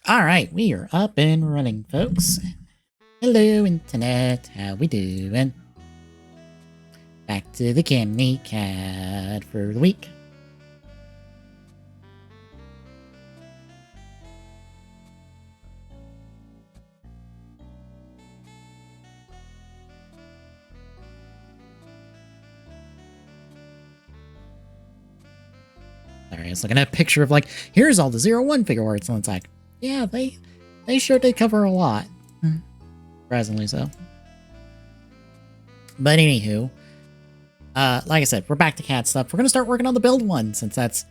All right, we are up and running, folks. Hello, Internet. How we doing? Back to the Chemy cat for the week. Sorry, I was looking at a picture of, like, here's all the 01 figure arts, and it's like, yeah, they sure did cover a lot. Surprisingly so. But anywho, like I said, we're back to cat stuff. We're going to start working on the build one, since that's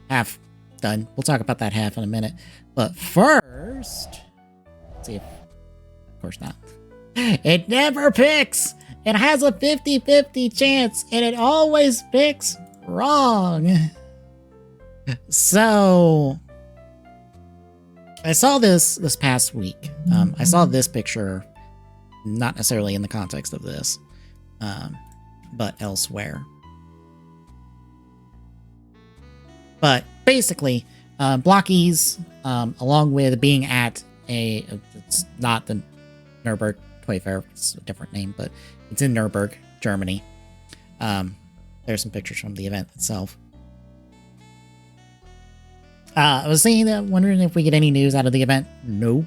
half done. We'll talk about that half in a minute. But first, let's see if, of course not. It never picks! It has a 50-50 chance, and it always picks wrong. So, I saw this past week. I saw this picture, not necessarily in the context of this, but elsewhere. But basically, Blockies, along with being at it's not the Nuremberg Toy Fair, it's a different name, but it's in Nuremberg, Germany. There's some pictures from the event itself. I was saying that, wondering if we get any news out of the event. No.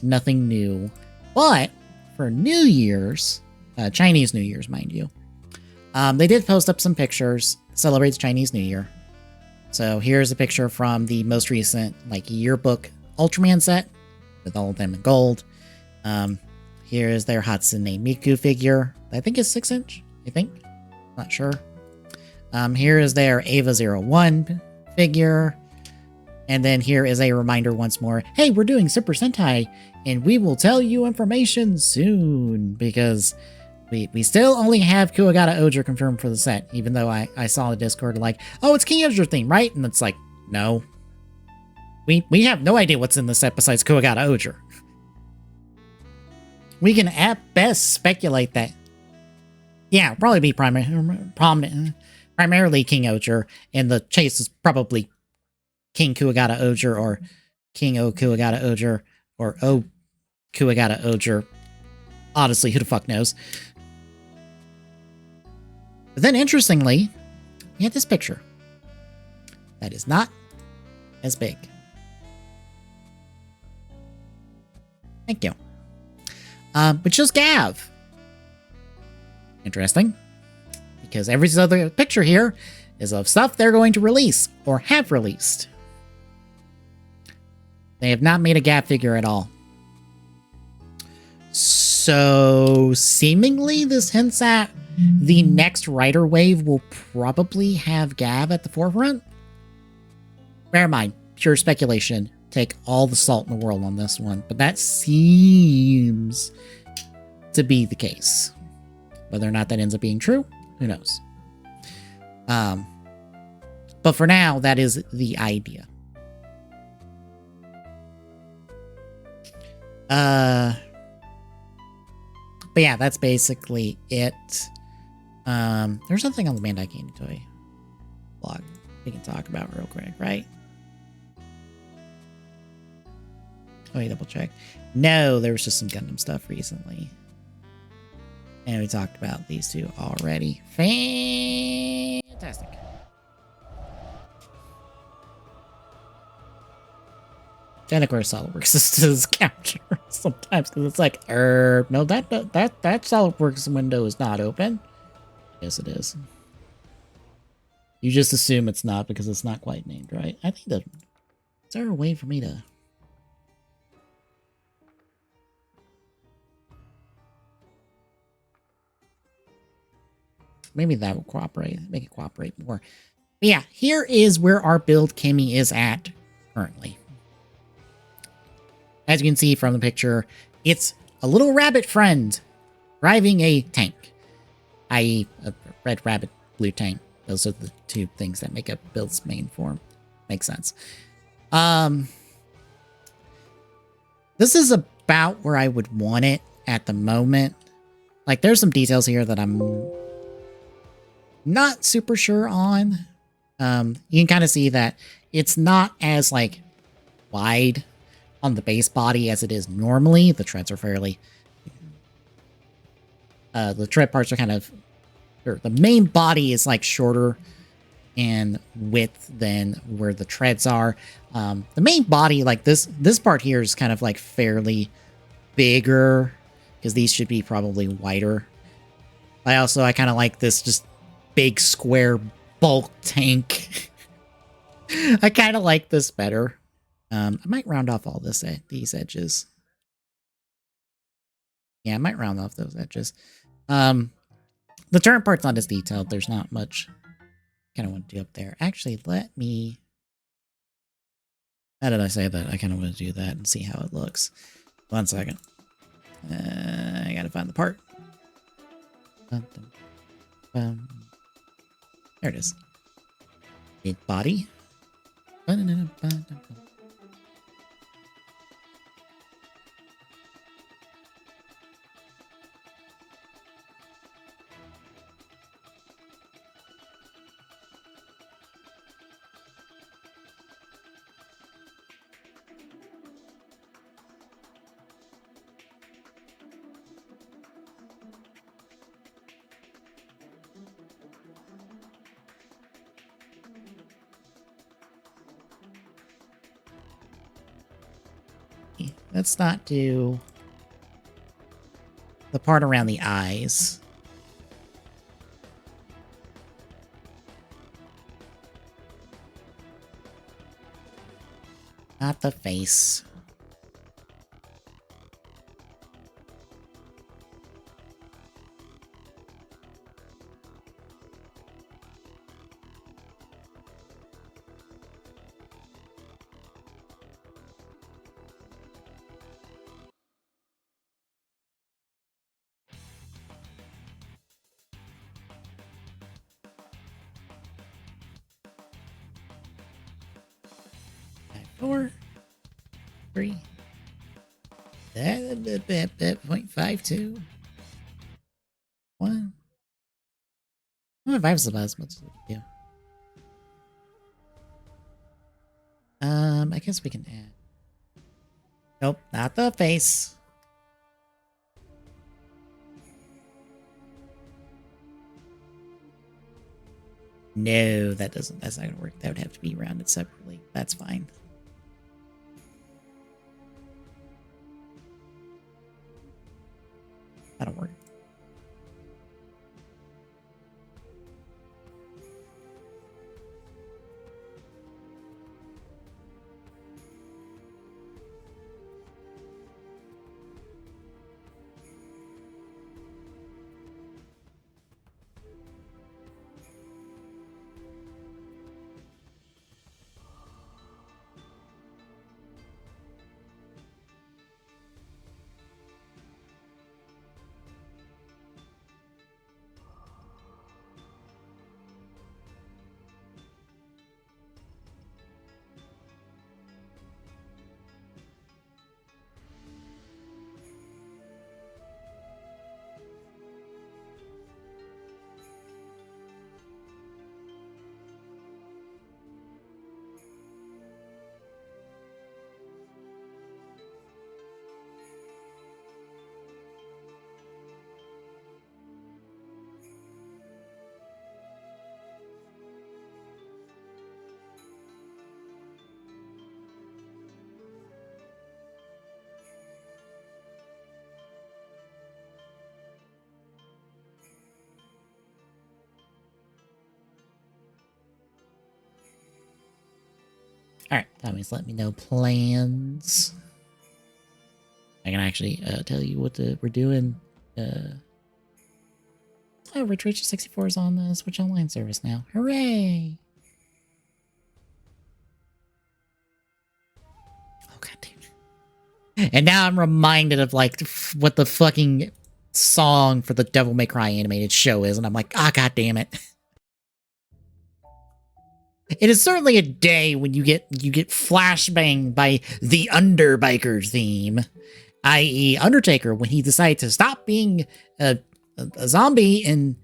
Nothing new. But for New Year's, Chinese New Year's, mind you, they did post up some pictures. Celebrates Chinese New Year. So here's a picture from the most recent, like, yearbook Ultraman set with all of them in gold. Here's their Hatsune Miku figure. I think it's 6-inch. I think. Not sure. Here is their Ava 01 figure. And then here is a reminder once more. Hey, we're doing Super Sentai, and we will tell you information soon, because we still only have Kuwagata Oger confirmed for the set, even though I saw the Discord like, oh, it's King Oger theme, right? And it's like, no. We have no idea what's in the set besides Kuwagata Oger. We can at best speculate that, yeah, probably be primarily King Oger, and the chase is probably King Kuwagata Oger, or King O Kuwagata Oger, or O Kuwagata Oger. Honestly, who the fuck knows? But then, interestingly, we have this picture that is not as big. Thank you. But just Gav. Interesting. Because every other picture here is of stuff they're going to release, or have released. They have not made a Gav figure at all. So, seemingly this hints at the next Rider Wave will probably have Gav at the forefront. Bear in mind, pure speculation. Take all the salt in the world on this one. But that seems to be the case. Whether or not that ends up being true, who knows? But for now, that is the idea. But yeah, that's basically it. There's something on the Bandai Candy Toy blog we can talk about real quick, right? Oh, wait, double check. No, there was just some Gundam stuff recently. And we talked about these two already. Fantastic. And of course, SolidWorks does capture sometimes because it's like, no, that SolidWorks window is not open. Yes, it is. You just assume it's not because it's not quite named, right? I think that... Is there a way for me to... Maybe that will cooperate, make it cooperate more. But yeah, here is where our Build Chemy is at currently. As you can see from the picture, it's a little rabbit friend driving a tank, i.e. a red rabbit, blue tank. Those are the two things that make up Build's main form. Makes sense. This is about where I would want it at the moment. Like, there's some details here that I'm not super sure on. You can kind of see that it's not as, like, wide on the base body as it is normally. The treads are fairly... the tread parts are kind of... Or the main body is, like, shorter in width than where the treads are. The main body, like, this part here is kind of, like, fairly bigger, because these should be probably wider. I kind of like this just big square bulk tank. I kind of like this better. I might round off all these edges. Yeah, I might round off those edges. The turret part's not as detailed. There's not much kind of want to do up there. Actually, let me... How did I say that? I kind of want to do that and see how it looks. 1 second. I gotta find the part. There it is. Big body. Let's not do the part around the eyes. Not the face. Four, 3, 0.52, 1. 1.5 is the best. What's the do? I guess we can add. Nope, not the face. No, that's not gonna work. That would have to be rounded separately. That's fine. That'll work. Alright, Tommy's let me know plans. I can actually tell you what we're doing. Oh, Rich Rich 64 is on the Switch Online service now. Hooray! Oh, god damn. And now I'm reminded of, like, what the fucking song for the Devil May Cry animated show is, and I'm like, ah, god damn it. It is certainly a day when you get flashbang by the Underbiker theme, i.e. Undertaker, when he decided to stop being a zombie and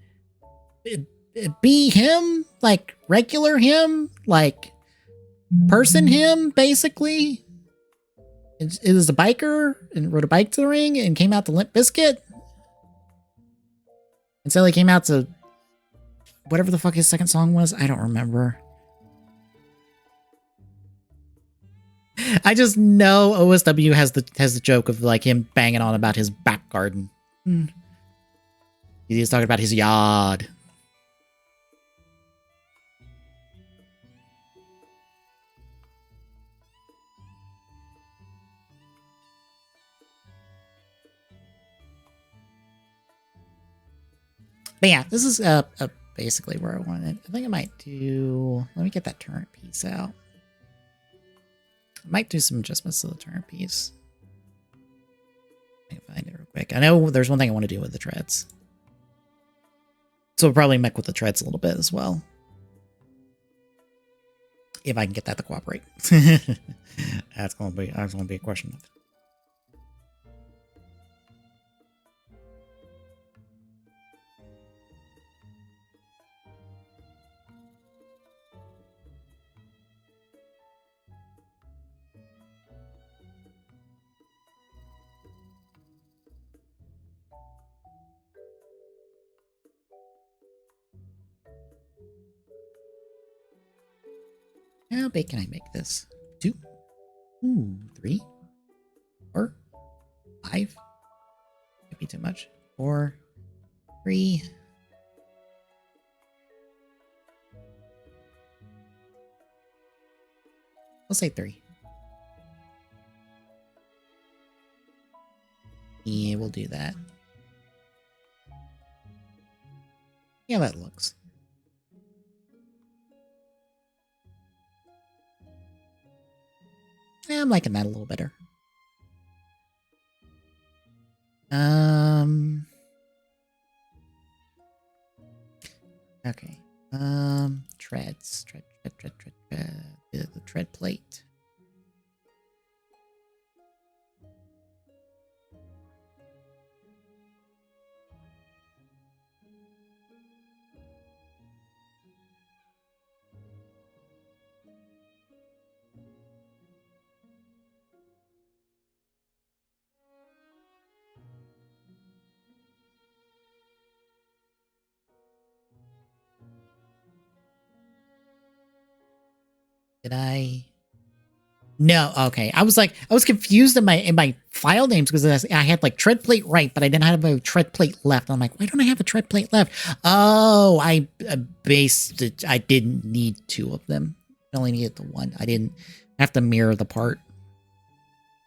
be him, like regular him, like person him, basically. It was a biker and rode a bike to the ring and came out to Limp Bizkit. And so he came out to whatever the fuck his second song was. I don't remember. I just know OSW has the joke of like him banging on about his back garden. He's talking about his yard. But yeah, this is basically where I wanted. I think I might do. Let me get that turret piece out. I might do some adjustments to the turret piece. Let me find it real quick. I know there's one thing I want to do with the treads. So we'll probably mech with the treads a little bit as well. If I can get that to cooperate. That's gonna be a question. How big can I make this? 2? Ooh, 3? 4? 5? Might be too much. 4, 3. Let's say 3. Yeah, we'll do that. Yeah, that looks. Yeah, I'm liking that a little better. Okay. Treads. Tread. The tread plate. Did I? No, okay. I was confused in my file names because I had like tread plate right, but I didn't have a tread plate left. I'm like, why don't I have a tread plate left? Oh, I based it. I didn't need 2 of them. I only needed the 1. I didn't have to mirror the part.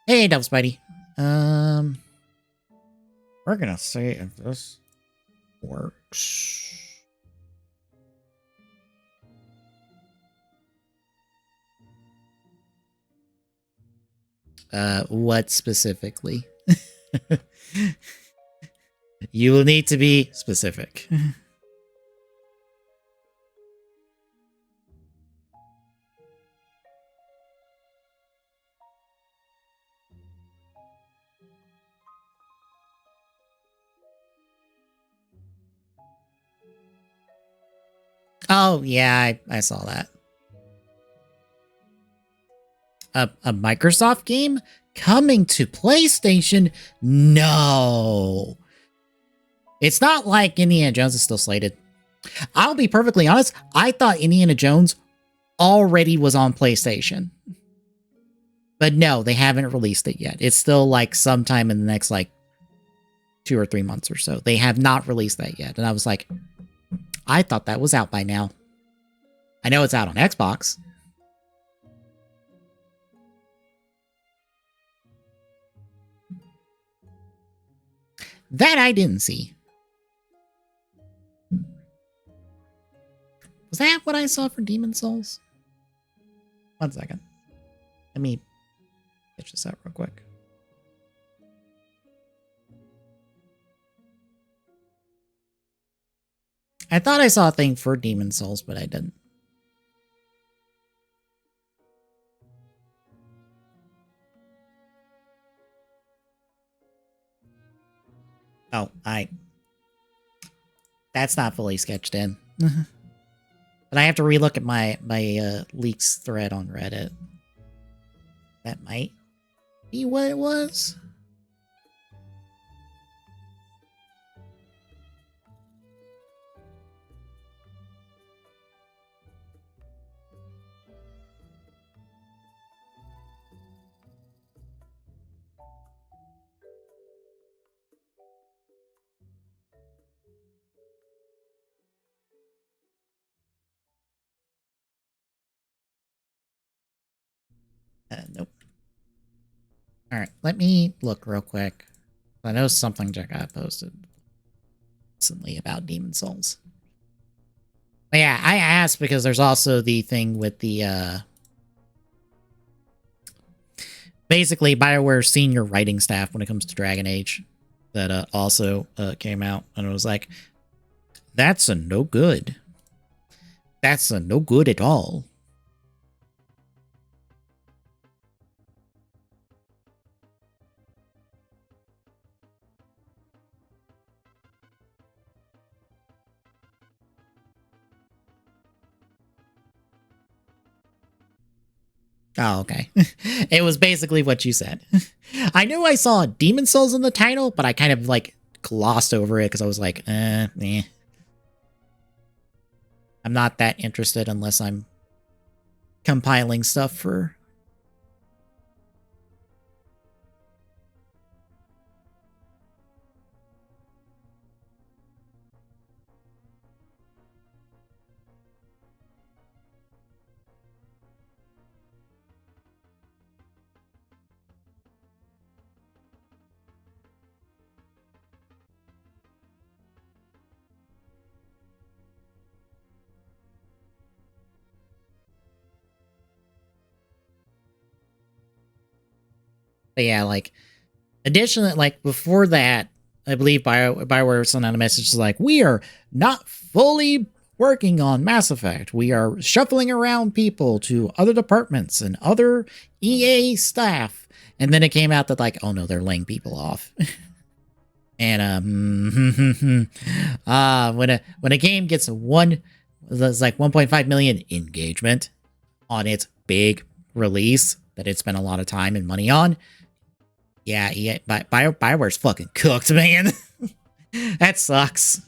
Hey, Double Spidey. We're gonna see if this works. What specifically? You will need to be specific. Oh, yeah, I saw that. A Microsoft game coming to PlayStation? No. It's not like Indiana Jones is still slated. I'll be perfectly honest, I thought Indiana Jones already was on PlayStation. But no, they haven't released it yet. It's still like sometime in the next like 2 or 3 months or so. They have not released that yet. And I was like, I thought that was out by now. I know it's out on Xbox. That I didn't see. Was that what I saw for Demon Souls? 1 second. Let me pitch this out real quick. I thought I saw a thing for Demon Souls, but I didn't. Oh, that's not fully sketched in. But I have to relook at my leaks thread on Reddit. That might be what it was. Nope. Alright, let me look real quick. I know something Jekka posted recently about Demon Souls. But yeah, I asked because there's also the thing with the, basically, BioWare's senior writing staff when it comes to Dragon Age that also came out. And it was like, that's a no good. That's a no good at all. Oh, okay. It was basically what you said. I knew I saw Demon Souls in the title, but I kind of like glossed over it because I was like, eh. I'm not that interested unless I'm compiling stuff for... But yeah, like, additionally, like, before that, I believe BioWare sent out a message like, we are not fully working on Mass Effect. We are shuffling around people to other departments and other EA staff. And then it came out that, like, oh no, they're laying people off. And, when a game gets there's like 1.5 million engagement on its big release that it spent a lot of time and money on, yeah, BioWare's fucking cooked, man. That sucks.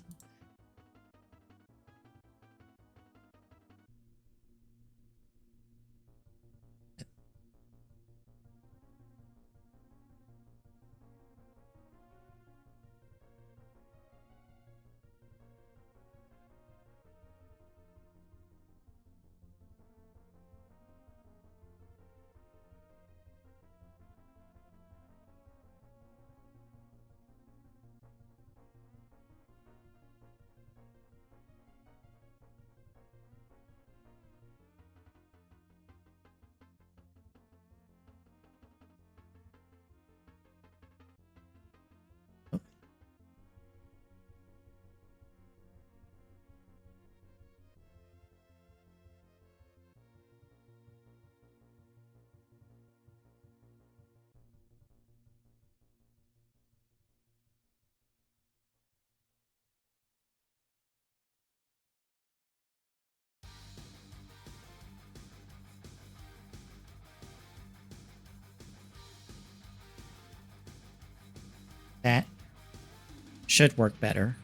That should work better.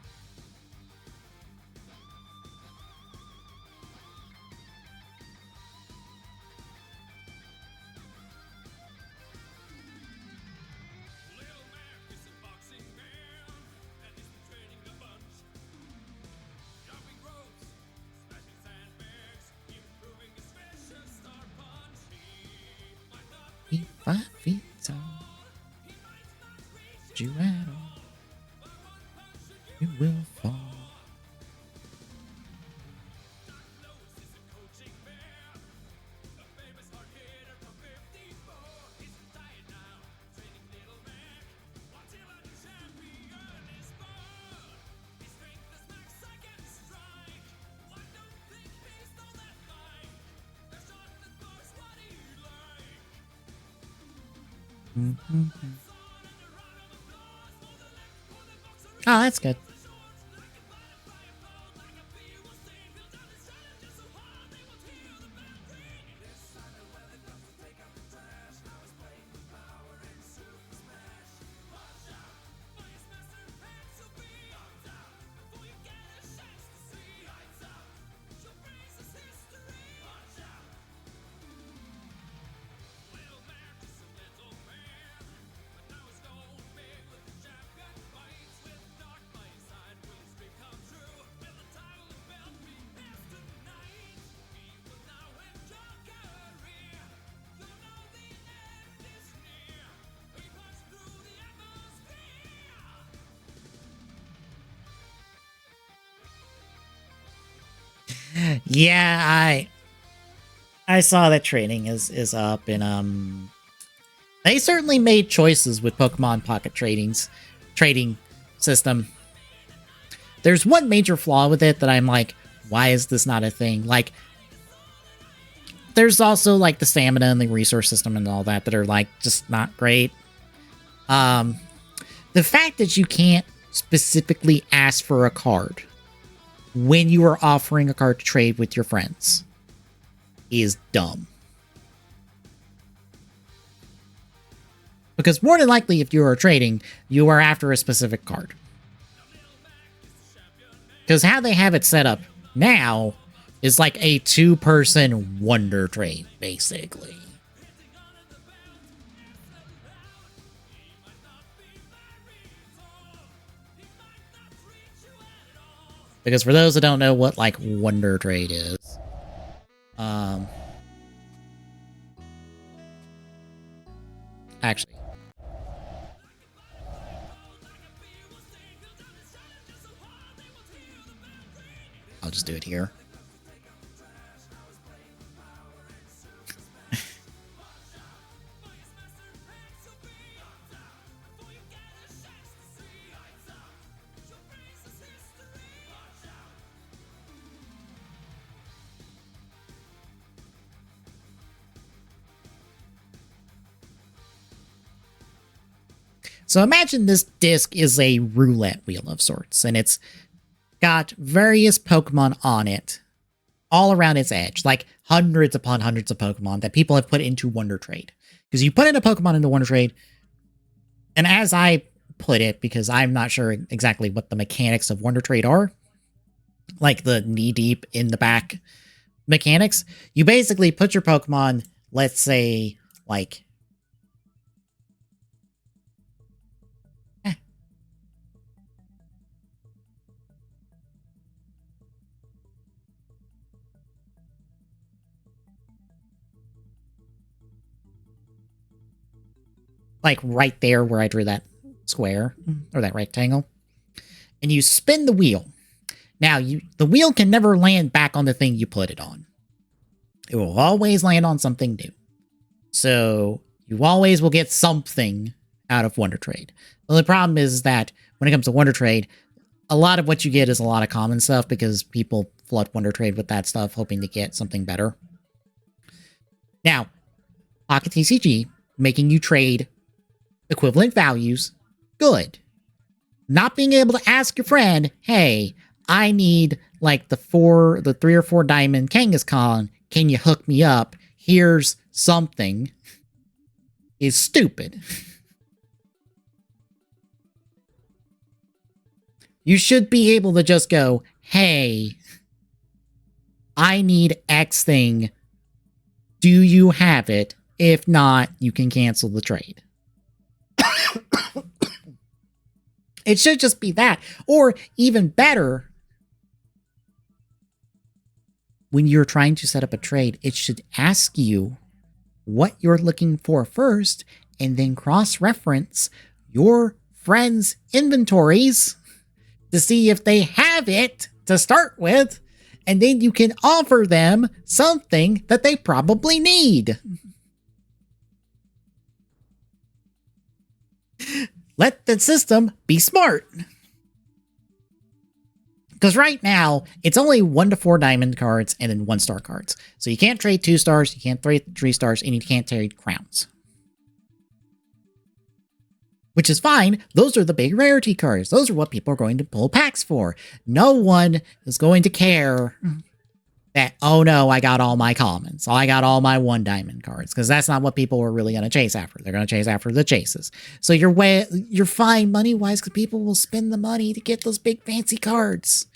Be 5 feet tall. You at all. it will fall. Mm-hmm. Oh, that's good. Yeah, I saw that trading is up, and they certainly made choices with Pokemon Pocket trading system. There's one major flaw with it that I'm like, why is this not a thing? Like, there's also like the stamina and the resource system and all that are like just not great. The fact that you can't specifically ask for a card when you are offering a card to trade with your friends is dumb. Because more than likely, if you are trading, you are after a specific card. Because how they have it set up now is like a two-person wonder trade, basically. Because for those that don't know what, like, wonder trade is, actually, I'll just do it here. So imagine this disc is a roulette wheel of sorts, and it's got various Pokemon on it, all around its edge, like hundreds upon hundreds of Pokemon that people have put into Wonder Trade. Because you put in a Pokemon into Wonder Trade, and as I put it, because I'm not sure exactly what the mechanics of Wonder Trade are, like the knee-deep in the back mechanics, you basically put your Pokemon, let's say, like, like right there where I drew that square or that rectangle, and you spin the wheel. Now, the wheel can never land back on the thing you put it on. It will always land on something new. So you always will get something out of Wonder Trade. Well, the problem is that when it comes to Wonder Trade, a lot of what you get is a lot of common stuff because people flood Wonder Trade with that stuff, hoping to get something better. Now, Pocket TCG, making you trade equivalent values, good. Not being able to ask your friend, hey, I need like the 3 or 4 diamond Kangaskhan, can you hook me up? Here's something, is stupid. You should be able to just go, hey, I need X thing. Do you have it? If not, you can cancel the trade. It should just be that. Or even better, when you're trying to set up a trade, it should ask you what you're looking for first and then cross-reference your friends' inventories to see if they have it to start with, and then you can offer them something that they probably need. Let the system be smart. Because right now, it's only 1 to 4 diamond cards and then 1 star cards. So you can't trade 2 stars, you can't trade 3 stars, and you can't trade crowns. Which is fine. Those are the big rarity cards. Those are what people are going to pull packs for. No one is going to care that, oh no, I got all my commons. I got all my 1 diamond cards. Because that's not what people are really going to chase after. They're going to chase after the chases. So you're fine money-wise because people will spend the money to get those big fancy cards.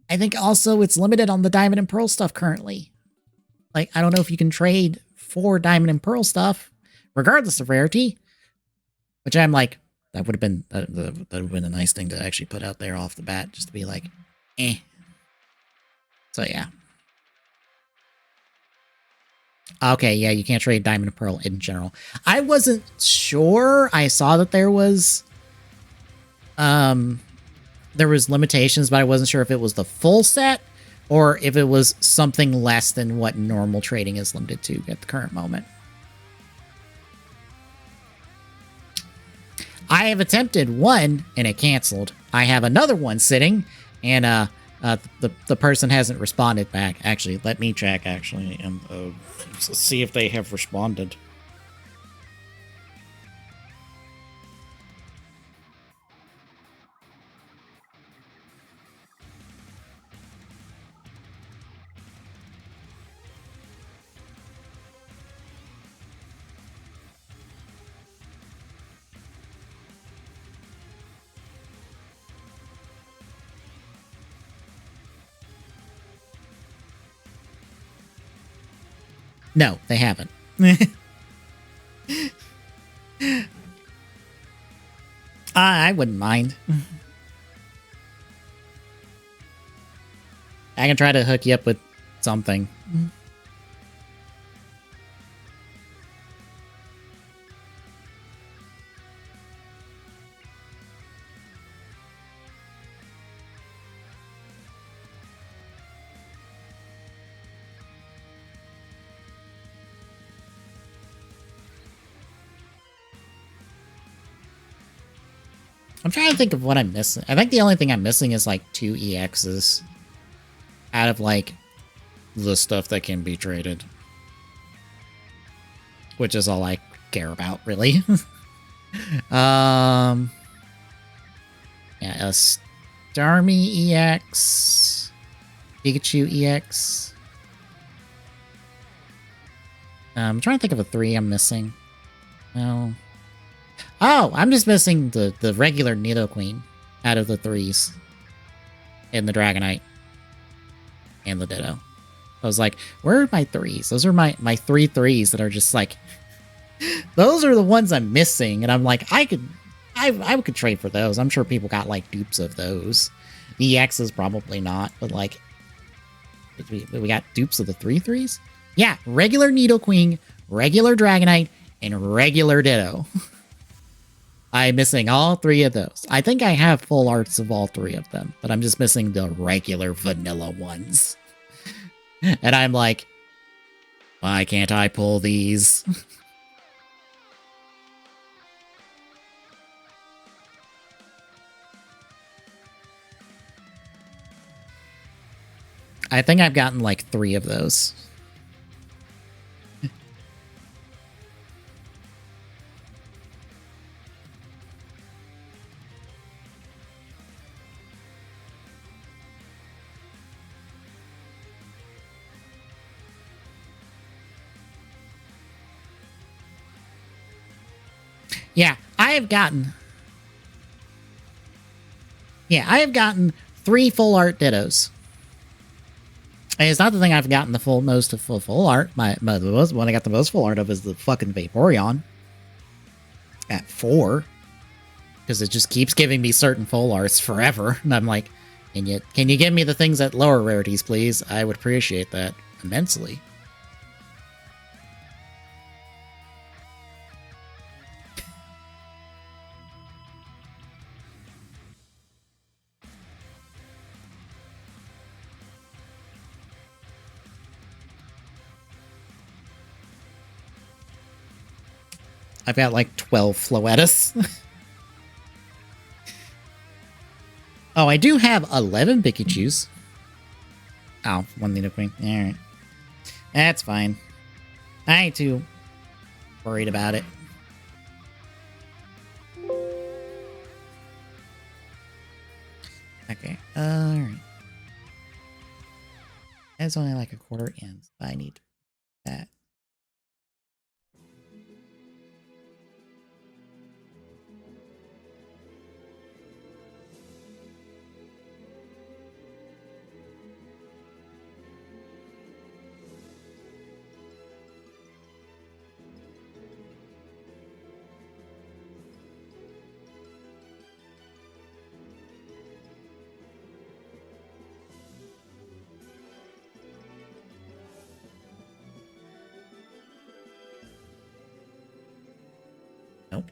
I think also it's limited on the Diamond and Pearl stuff currently. Like, I don't know if you can trade 4 Diamond and Pearl stuff, regardless of rarity. Which I'm like, that would have been a nice thing to actually put out there off the bat, just to be like, eh. So yeah. Okay, yeah, you can't trade Diamond and Pearl in general. I wasn't sure. I saw that there was limitations, but I wasn't sure if it was the full set or if it was something less than what normal trading is limited to at the current moment. I have attempted one and it canceled. I have another one sitting, and the person hasn't responded back. Actually, let me check actually and see if they have responded. No, they haven't. I wouldn't mind. I can try to hook you up with something. I'm trying to think of what I'm missing. I think the only thing I'm missing is like 2 EXs out of like the stuff that can be traded, which is all I care about, really. Yeah, a Starmie EX, Pikachu EX. I'm trying to think of a 3 I'm missing. No. Oh, I'm just missing the regular Nidoqueen out of the 3s. And the Dragonite. And the Ditto. I was like, where are my 3s? Those are my 3 3s that are just like... Those are the ones I'm missing. And I'm like, I could trade for those. I'm sure people got like dupes of those. The EXs probably not, but like... We got dupes of the 3 3s? Yeah, regular Nidoqueen, regular Dragonite, and regular Ditto. I'm missing all 3 of those. I think I have full arts of all 3 of them, but I'm just missing the regular vanilla ones. And I'm like, why can't I pull these? I think I've gotten like 3 of those. Yeah, I have gotten 3 full art Dittos. And it's not the thing I've gotten the most full art. The one I got the most full art of is the fucking Vaporeon. At 4. Because it just keeps giving me certain full arts forever. And I'm like, can you give me the things at lower rarities, please? I would appreciate that immensely. I've got like 12 Floettas. Oh, I do have 11 Pikachus. Oh, one Nidoqueen. Alright. That's fine. I ain't too worried about it. Okay, alright. That's only like a quarter in, so I need that. Nope.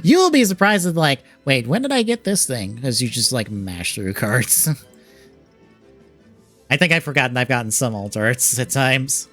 You'll be surprised at like, wait, when did I get this thing? As you just like mash through cards. I think I've forgotten I've gotten some alt arts at times.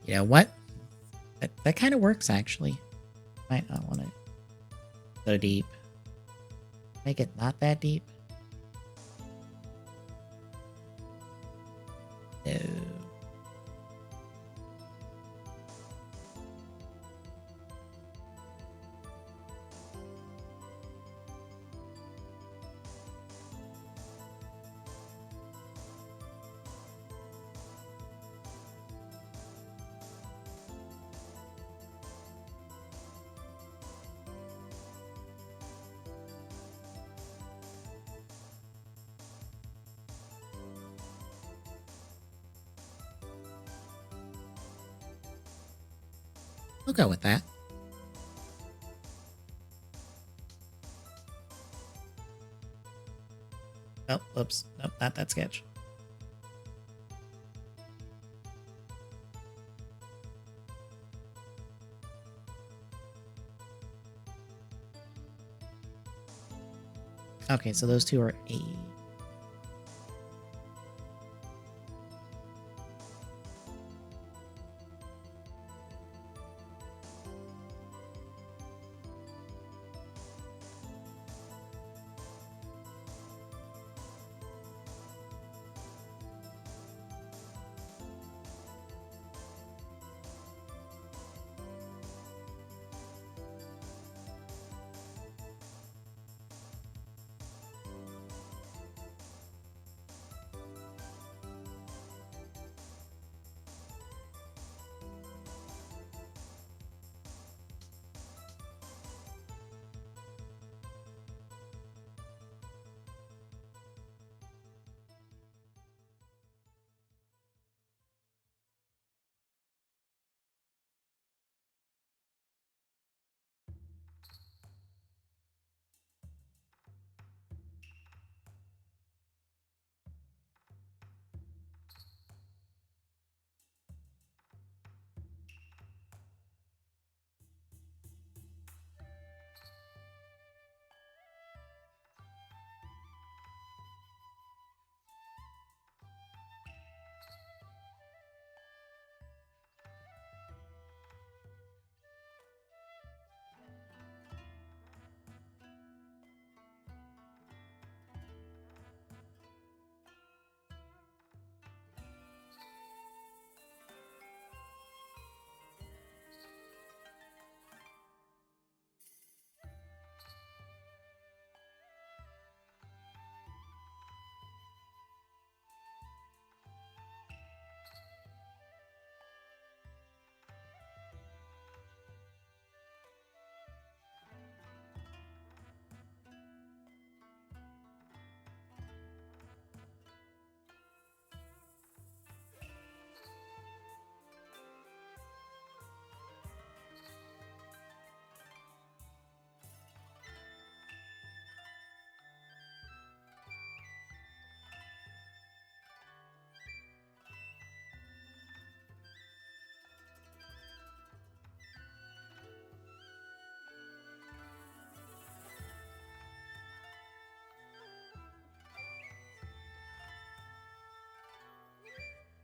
You know what? That kind of works, actually. Might not want to go deep. Make it not that deep. No. We'll go with that. Oh, oops. Nope, not that sketch. Okay, so those two are 8.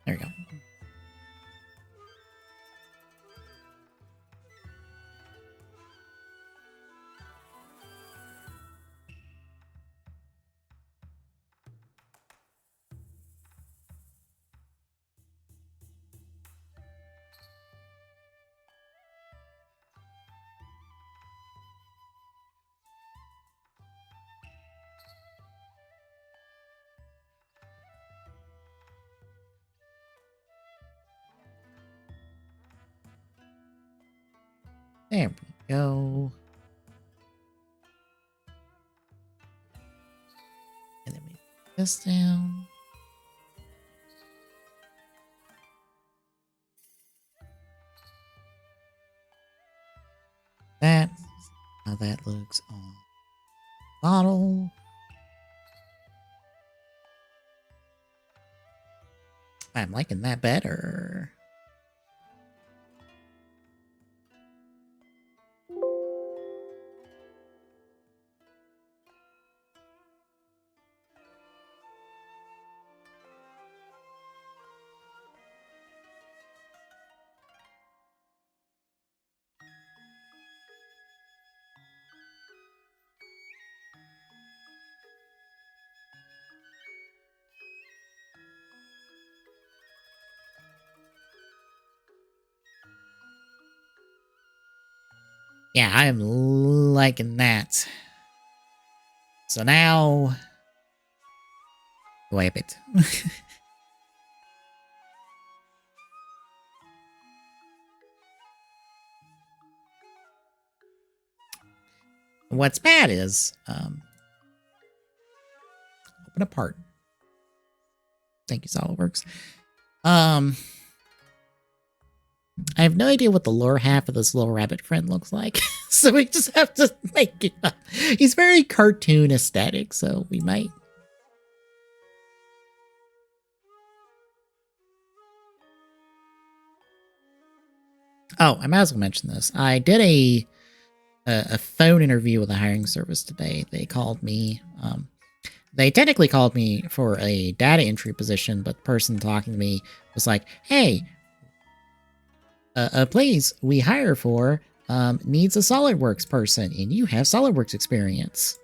There we go. There we go. And then we put this down. That's how that looks on bottle. I'm liking that better. Yeah, I'm liking that. So now, wipe it. What's bad is, open apart. Thank you, SolidWorks. I have no idea what the lower half of this little rabbit friend looks like, so we just have to make it up. He's very cartoon aesthetic, so we might. Oh, I might as well mention this. I did a phone interview with a hiring service today. They called me. They technically called me for a data entry position, but the person talking to me was like, "Hey, please, we hire for needs a SolidWorks person, and you have SolidWorks experience."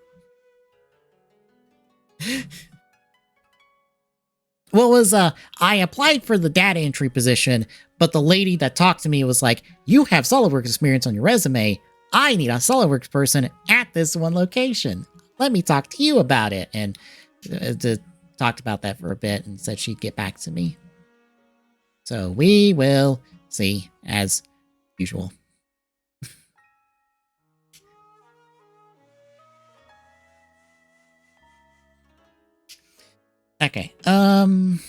What was I applied for the data entry position, but the lady that talked to me was like, "You have SolidWorks experience on your resume. I need a SolidWorks person at this one location. Let me talk to you about it." And talked about that for a bit and said she'd get back to me. So we will see, as usual. Okay, I'm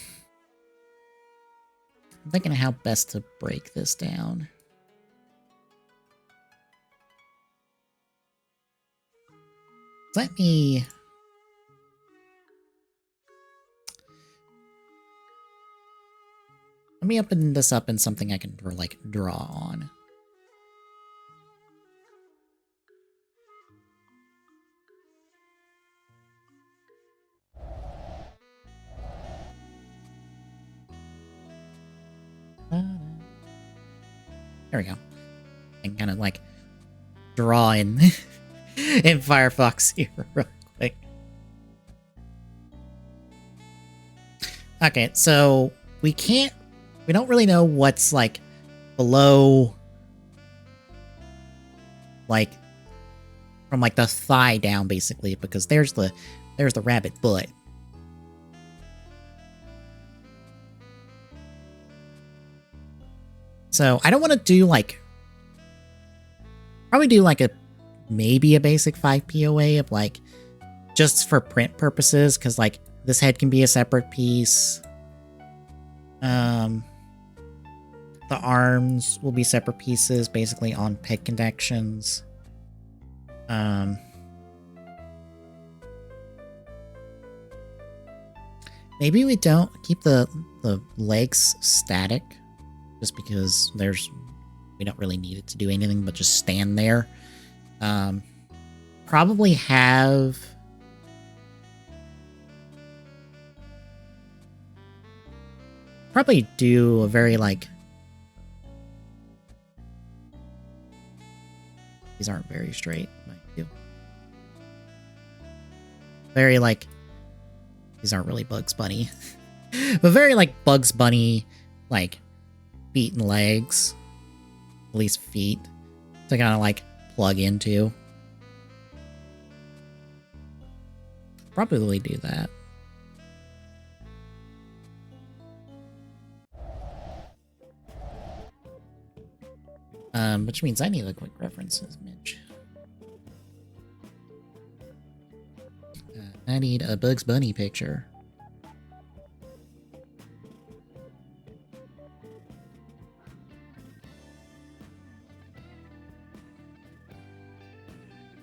thinking of how best to break this down. Let me open this up in something I can draw on. There we go. And kind of like draw in in Firefox here real quick. Okay, so we don't really know what's like below, like from like the thigh down basically, because there's the rabbit butt. So I don't want to do like, probably do like maybe a basic 5 POA of like, just for print purposes, because like this head can be a separate piece. The arms will be separate pieces, basically on peg connections. Maybe we don't keep the legs static, just because we don't really need it to do anything but just stand there. Probably have probably do a very like... These aren't very straight, mind you. Very like... These aren't really Bugs Bunny. But very like Bugs Bunny, like feet and legs. At least feet. To kind of like plug into. Probably do that. Which means I need a quick references, Mitch. I need a Bugs Bunny picture.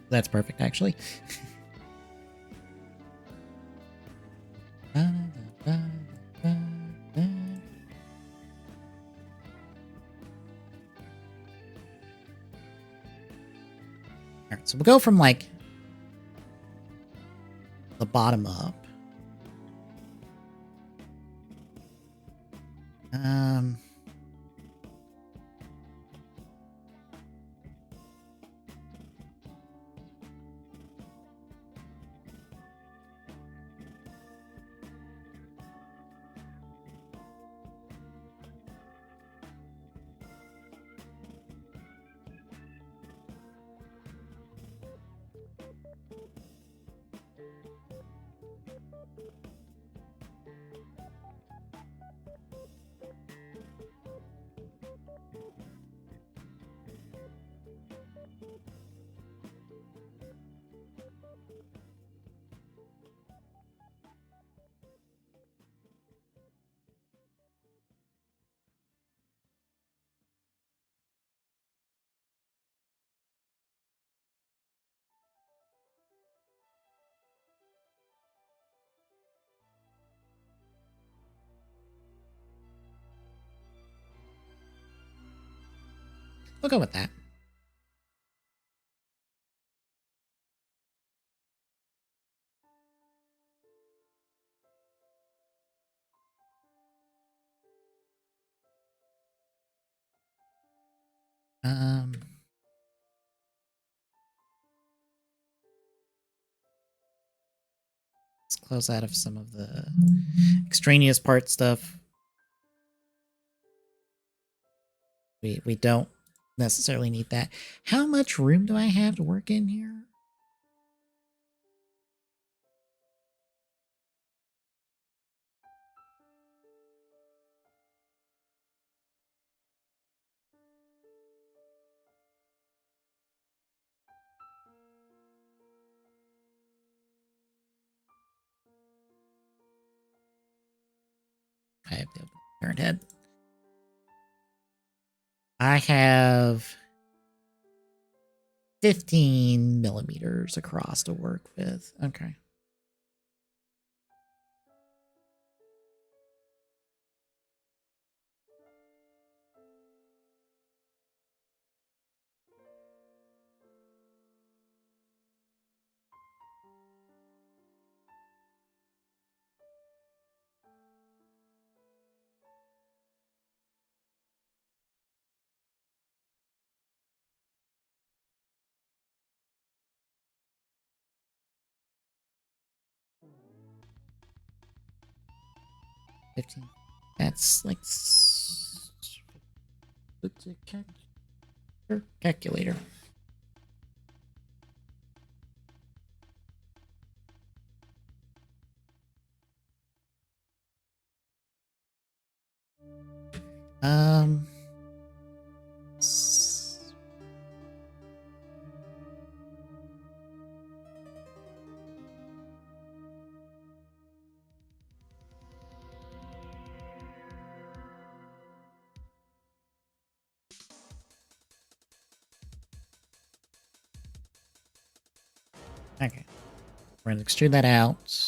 That's perfect, actually. Alright, so we'll go from like the bottom up. We'll go with that. Let's close out of some of the extraneous part stuff. We don't necessarily need that. How much room do I have to work in here? I have the parent head. I have 15 millimeters across to work with. Okay. That's like calculator. Okay. We're going to extrude that out.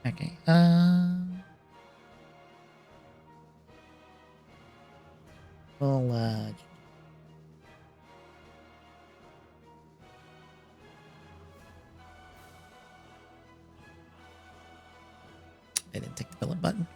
Okay. Well, I didn't take the billet button.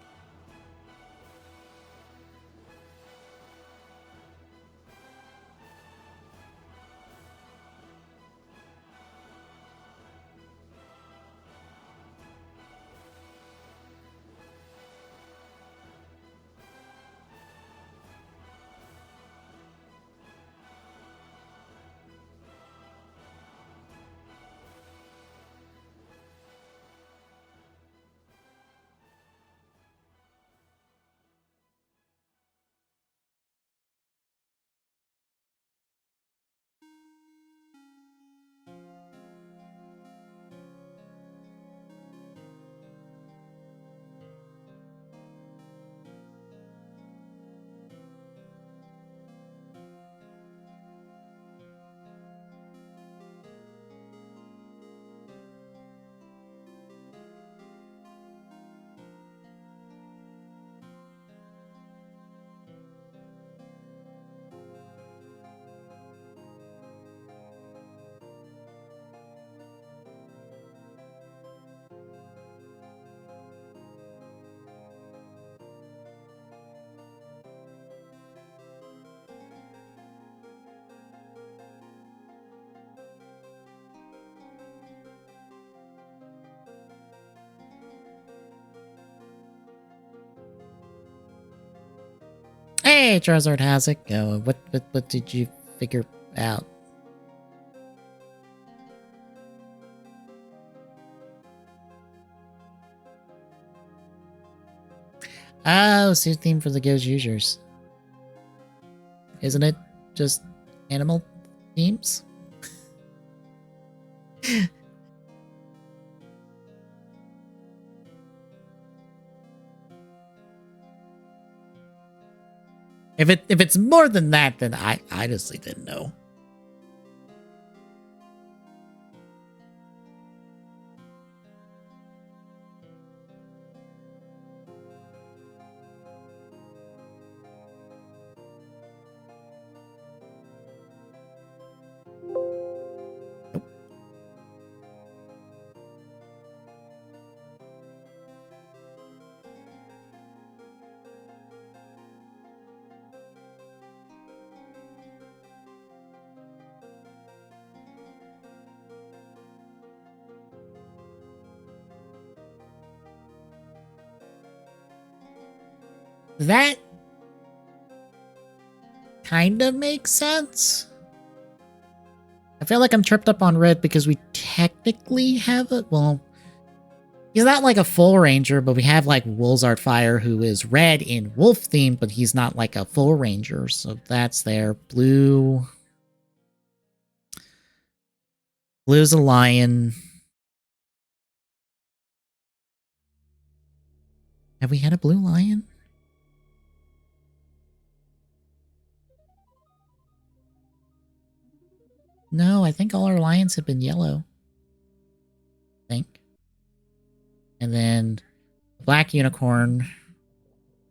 Hey, Charizard, how's it going? What did you figure out? Oh, suit theme for the Ghost users. Isn't it just animal themes? If it's more than that, then I honestly didn't know. Nope. That kind of makes sense. I feel like I'm tripped up on red because we technically have a... Well, he's not like a full ranger, but we have like Wolzard Fire, who is red in wolf theme, but he's not like a full ranger. So that's there. Blue... Blue's a lion. Have we had a blue lion? No, I think all our lions have been yellow. I think. And then black unicorn.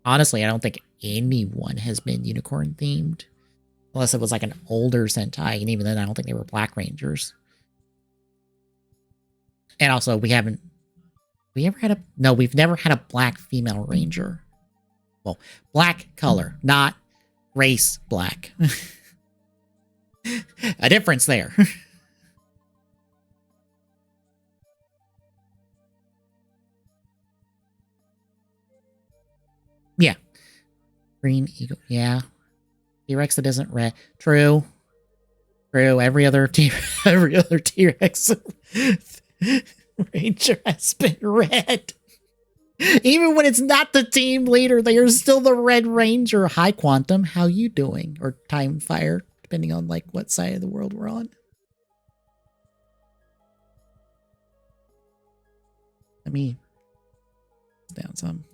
Honestly, I don't think anyone has been unicorn themed. Unless it was like an older Sentai, and even then I don't think they were black rangers. And also we haven't... We ever had a... No, we've never had a black female ranger. Well, black color, not race black. A difference there. Yeah. Green eagle. Yeah. T-Rex that isn't red. True. True. Every other T-Rex ranger has been red. Even when it's not the team leader, they are still the Red Ranger. Hi, Quantum. How you doing? Or Time Fire, depending on like what side of the world we're on. Let me down some.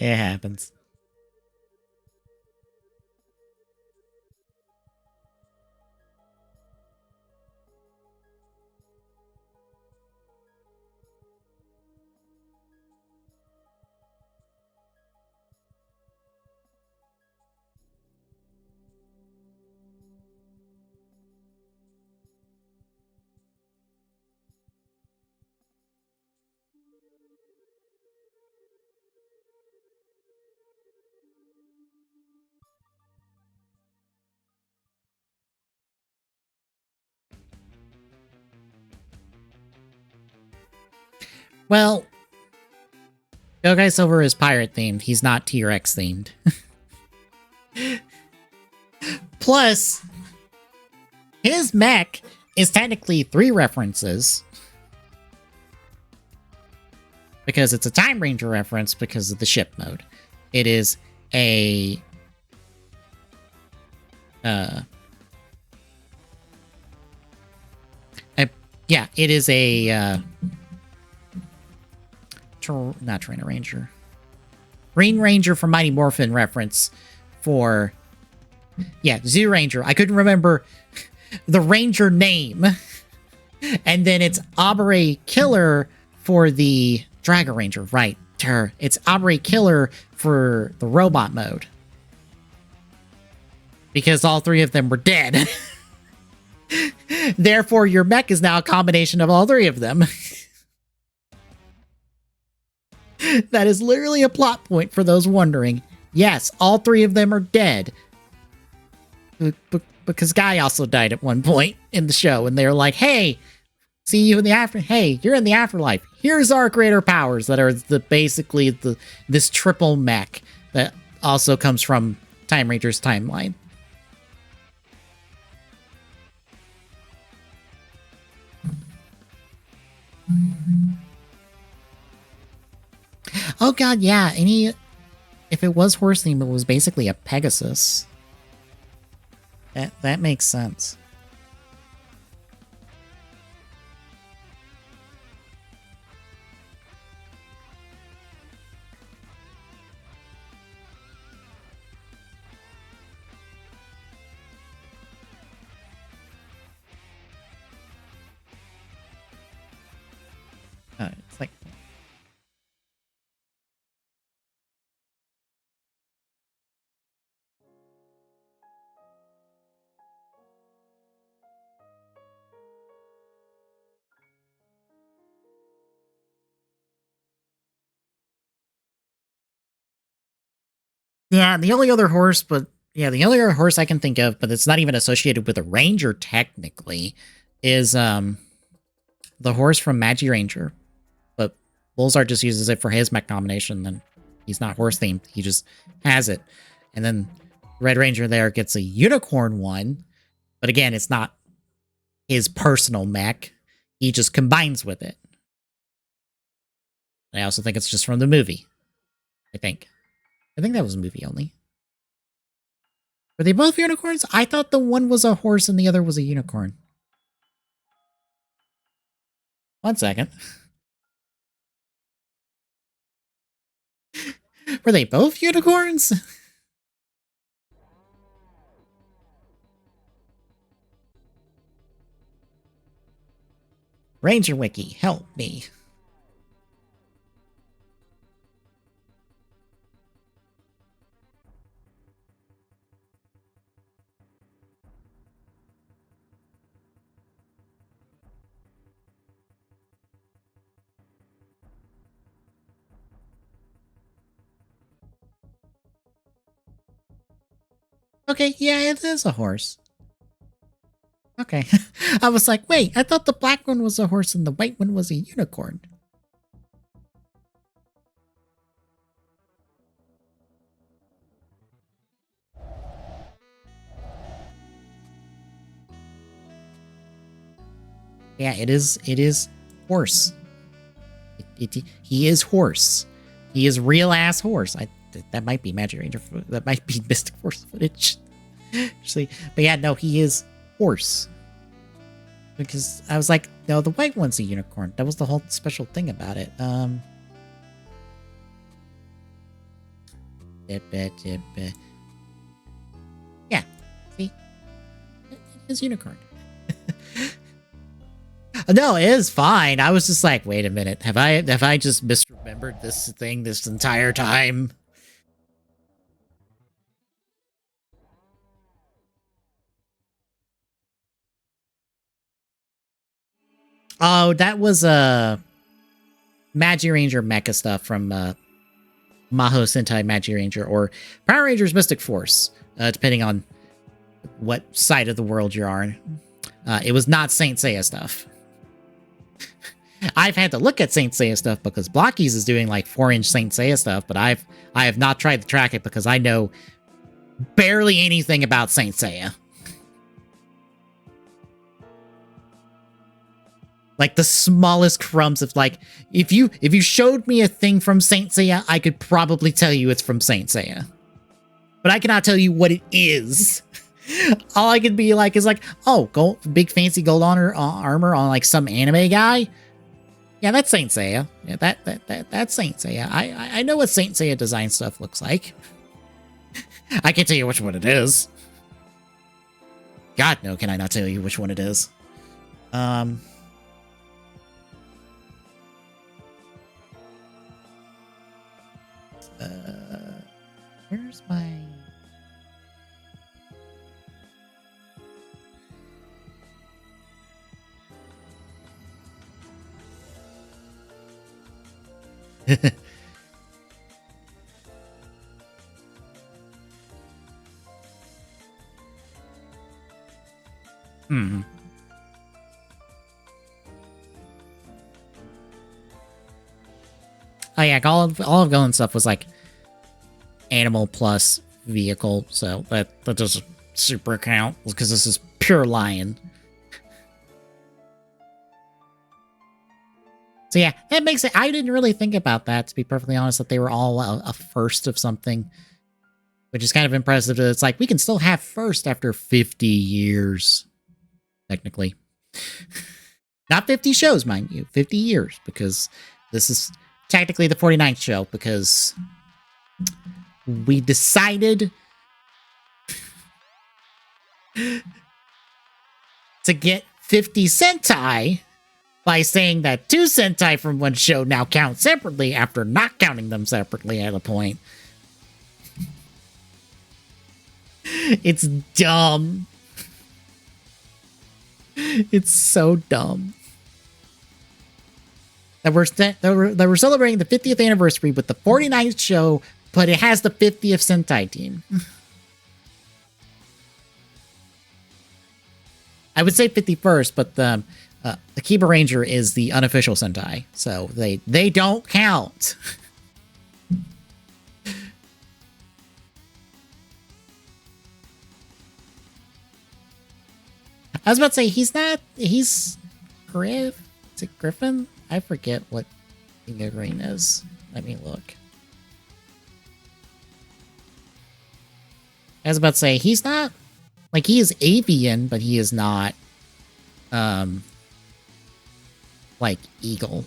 It happens. Well, Yogai Silver is pirate themed. He's not T-Rex themed. Plus, his mech is technically 3 references. Because it's a Time Ranger reference because of the ship mode. It is a... yeah, it is a... not Trainer Ranger. Green Ranger from Mighty Morphin reference for... yeah, Zoo Ranger. I couldn't remember the Ranger name. And then it's Abre Killer for the Dragon Ranger. Right. It's Abre Killer for the robot mode. Because all 3 of them were dead. Therefore, your mech is now a combination of all 3 of them. That is literally a plot point for those wondering. Yes, all 3 of them are dead. Because Guy also died at one point in the show, and they're like, hey, see you in the after. Hey, you're in the afterlife. Here's our greater powers that are basically this triple mech that also comes from Time Ranger's timeline. Oh god, yeah. If it was horse themed, it was basically a Pegasus. That makes sense. It's like... yeah, the only other horse I can think of, but it's not even associated with a ranger technically, is the horse from Magi Ranger. But Bullsar just uses it for his mech combination, and he's not horse themed. He just has it. And then Red Ranger there gets a unicorn one, but again, it's not his personal mech. He just combines with it. I also think it's just from the movie. I think that was a movie only. Were they both unicorns? I thought the one was a horse and the other was a unicorn. 1 second. Were they both unicorns? Ranger Wiki, help me. Okay, yeah, it is a horse. Okay. I was like, wait, I thought the black one was a horse and the white one was a unicorn. Yeah, it is horse. He is horse. He is real ass horse. That might be Magic Ranger. That might be Mystic Force footage. Actually, but yeah, no, he is horse. Because I was like, no, the white one's a unicorn. That was the whole special thing about it. Yeah, see? It's unicorn. No, it is fine. I was just like, wait a minute. Have I just misremembered this thing this entire time? Oh, that was Magi Ranger mecha stuff from Maho Sentai Magi Ranger or Power Rangers Mystic Force, depending on what side of the world you're on. It was not Saint Seiya stuff. I've had to look at Saint Seiya stuff because Blockies is doing like 4-inch Saint Seiya stuff, but I have not tried to track it because I know barely anything about Saint Seiya. Like the smallest crumbs of like, if you showed me a thing from Saint Seiya, I could probably tell you it's from Saint Seiya. But I cannot tell you what it is. All I could be like is like, oh, gold, big fancy gold armor on like some anime guy. Yeah, that's Saint Seiya. Yeah, that's Saint Seiya. I know what Saint Seiya design stuff looks like. I can't tell you which one it is. God, no, can I not tell you which one it is? Where's my... Oh yeah, all of Golan's stuff was like animal plus vehicle, so that doesn't super count because this is pure lion. So yeah, that makes it. I didn't really think about that, to be perfectly honest, that they were all a first of something, which is kind of impressive. It's like we can still have first after 50 years, technically. Not 50 shows, mind you, 50 years, because this is technically the 49th show, because we decided to get 50 Sentai by saying that 2 Sentai from one show now count separately after not counting them separately at a point. It's dumb. It's so dumb. That we're celebrating the 50th anniversary with the 49th show, but it has the 50th Sentai team. I would say 51st, but the Akiba Ranger is the unofficial Sentai, so they don't count. I was about to say he's Griff. Is it Griffin? I forget what Ginga Green is. Let me look. I was about to say he's not like he is avian, but he is not like eagle.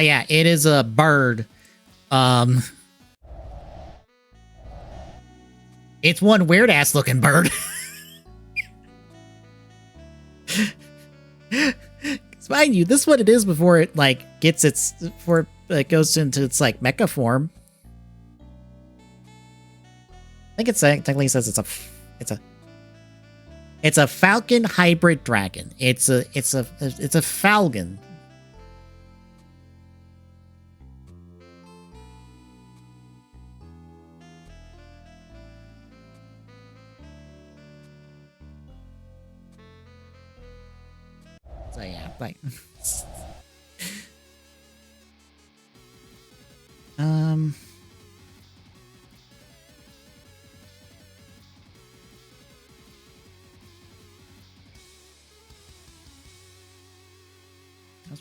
Yeah, it is a bird. It's one weird ass looking bird. Mind you, this is what it is before it like gets its before it goes into its like mecha form. I think it technically says it's a falcon hybrid dragon. It's a falcon. So yeah, like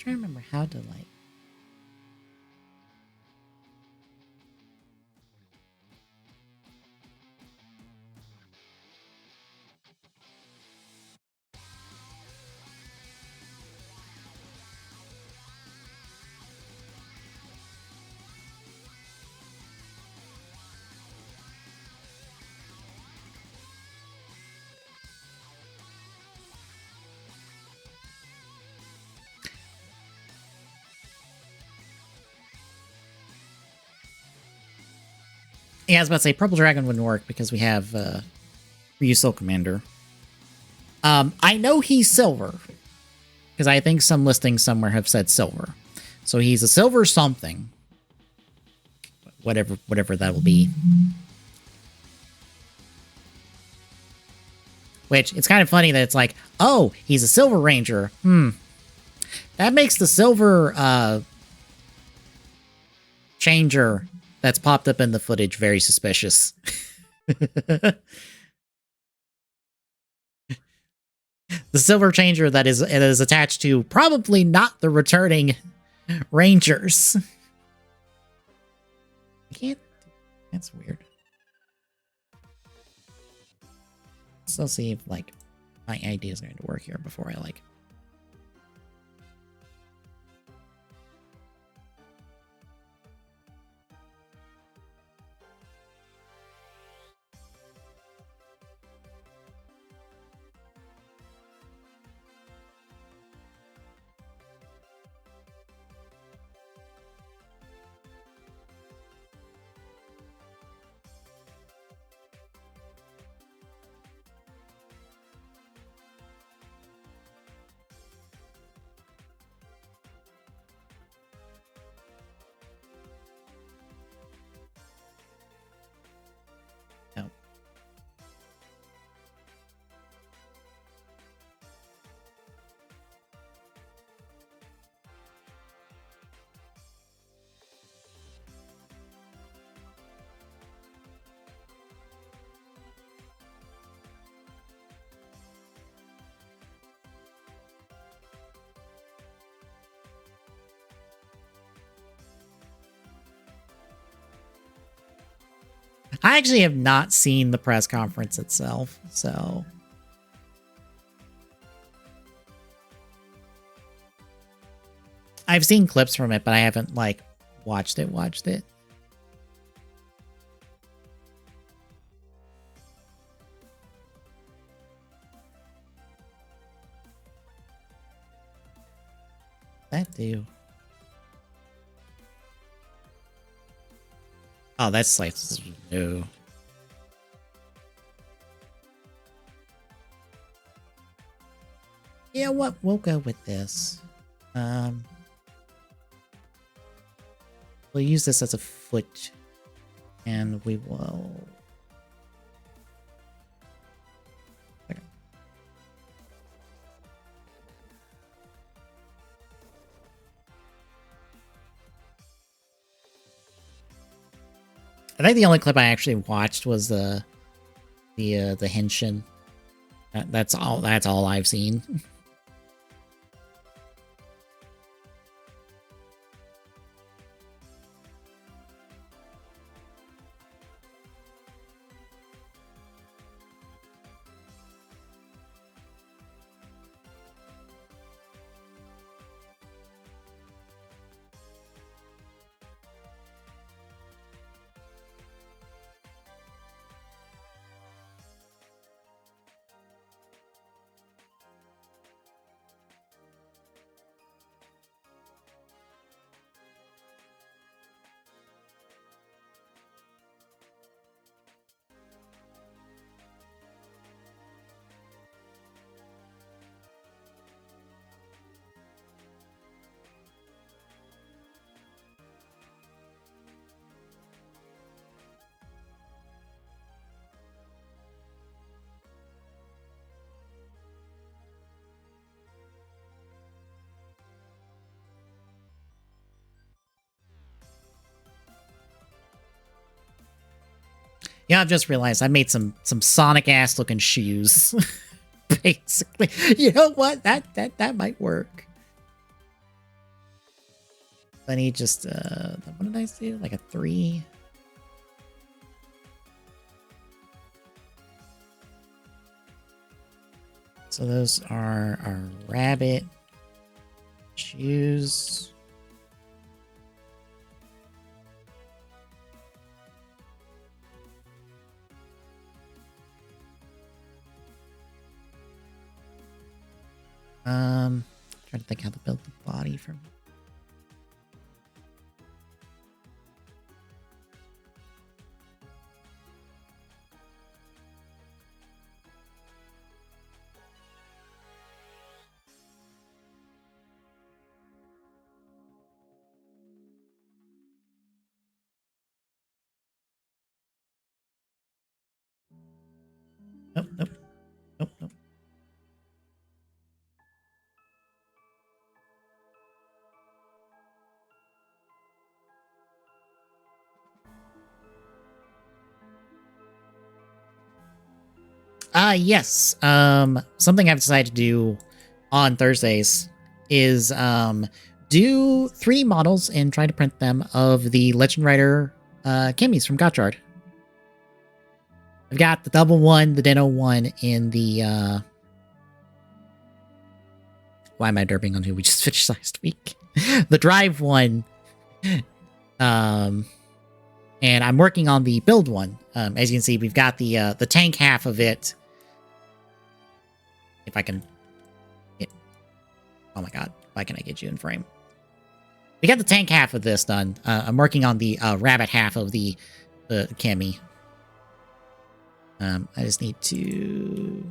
trying to remember how to, like... Yeah, I was about to say Purple Dragon wouldn't work because we have Ryu Soul Commander. I know he's silver because I think some listings somewhere have said silver. So he's a silver something. Whatever that will be. Which, it's kind of funny that it's like, oh, he's a Silver Ranger. That makes the silver changer that's popped up in the footage very suspicious. The silver changer that is attached to probably not the returning Rangers. I can't... That's weird. Let's see if, like, my idea is going to work here before I, like... I actually have not seen the press conference itself, so... I've seen clips from it, but I haven't, like, watched it. That do. Oh, that's like no. Yeah, what? We'll go with this. We'll use this as a foot, and we will. Okay. I think the only clip I actually watched was the Henshin. That's all I've seen. Yeah, I've just realized I made some Sonic ass looking shoes. Basically. You know what? That might work. I need just, what did I do? Like a 3? So those are our rabbit shoes. Trying to think how to build the body from. Nope, nope, nope, nope. Yes. Something I've decided to do on Thursdays is do 3D models and try to print them of the Legend Rider Chemies from Gotchard. I've got the double one, the Deno one, and the why am I derping on who we just finished last week? The Drive one. And I'm working on the build one. As you can see, we've got the tank half of it. If I can get, oh my god, why can I get you in frame? We got the tank half of this done. I'm working on the rabbit half of the Chemy. I just need to.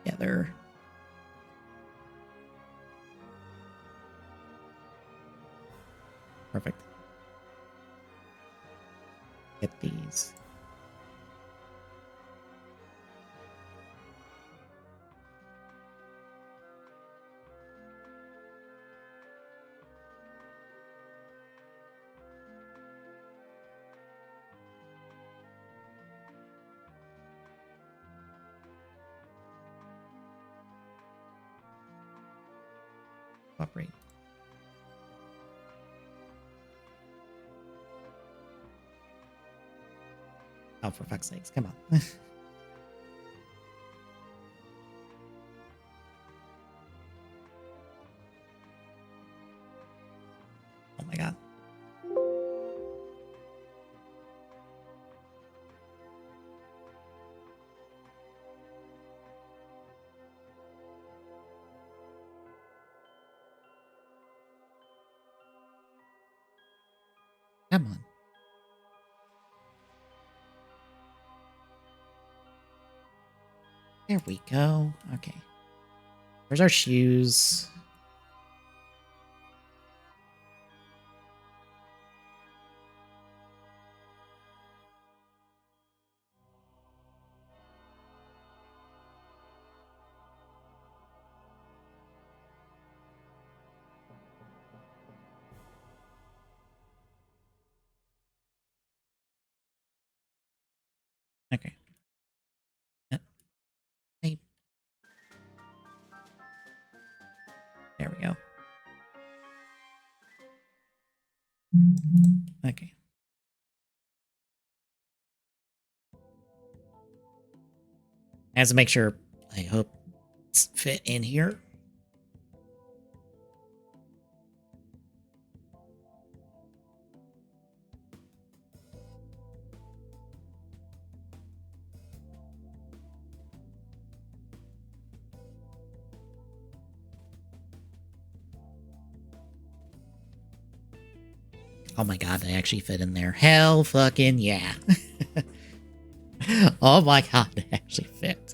Together. Perfect. Get these. Operate. Oh, for fuck's sakes, come on. Oh my god. Come on. There we go. Okay. Where's our shoes? Okay. Hey. There we go. Okay. As to make sure, I hope it's fit in here. Oh my god, they actually fit in there. Hell fucking yeah. Oh my god, they actually fit.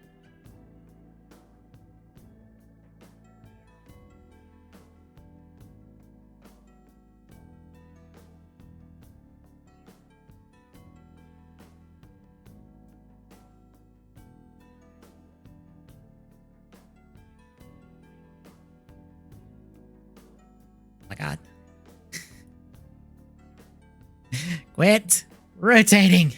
my god. Quit rotating.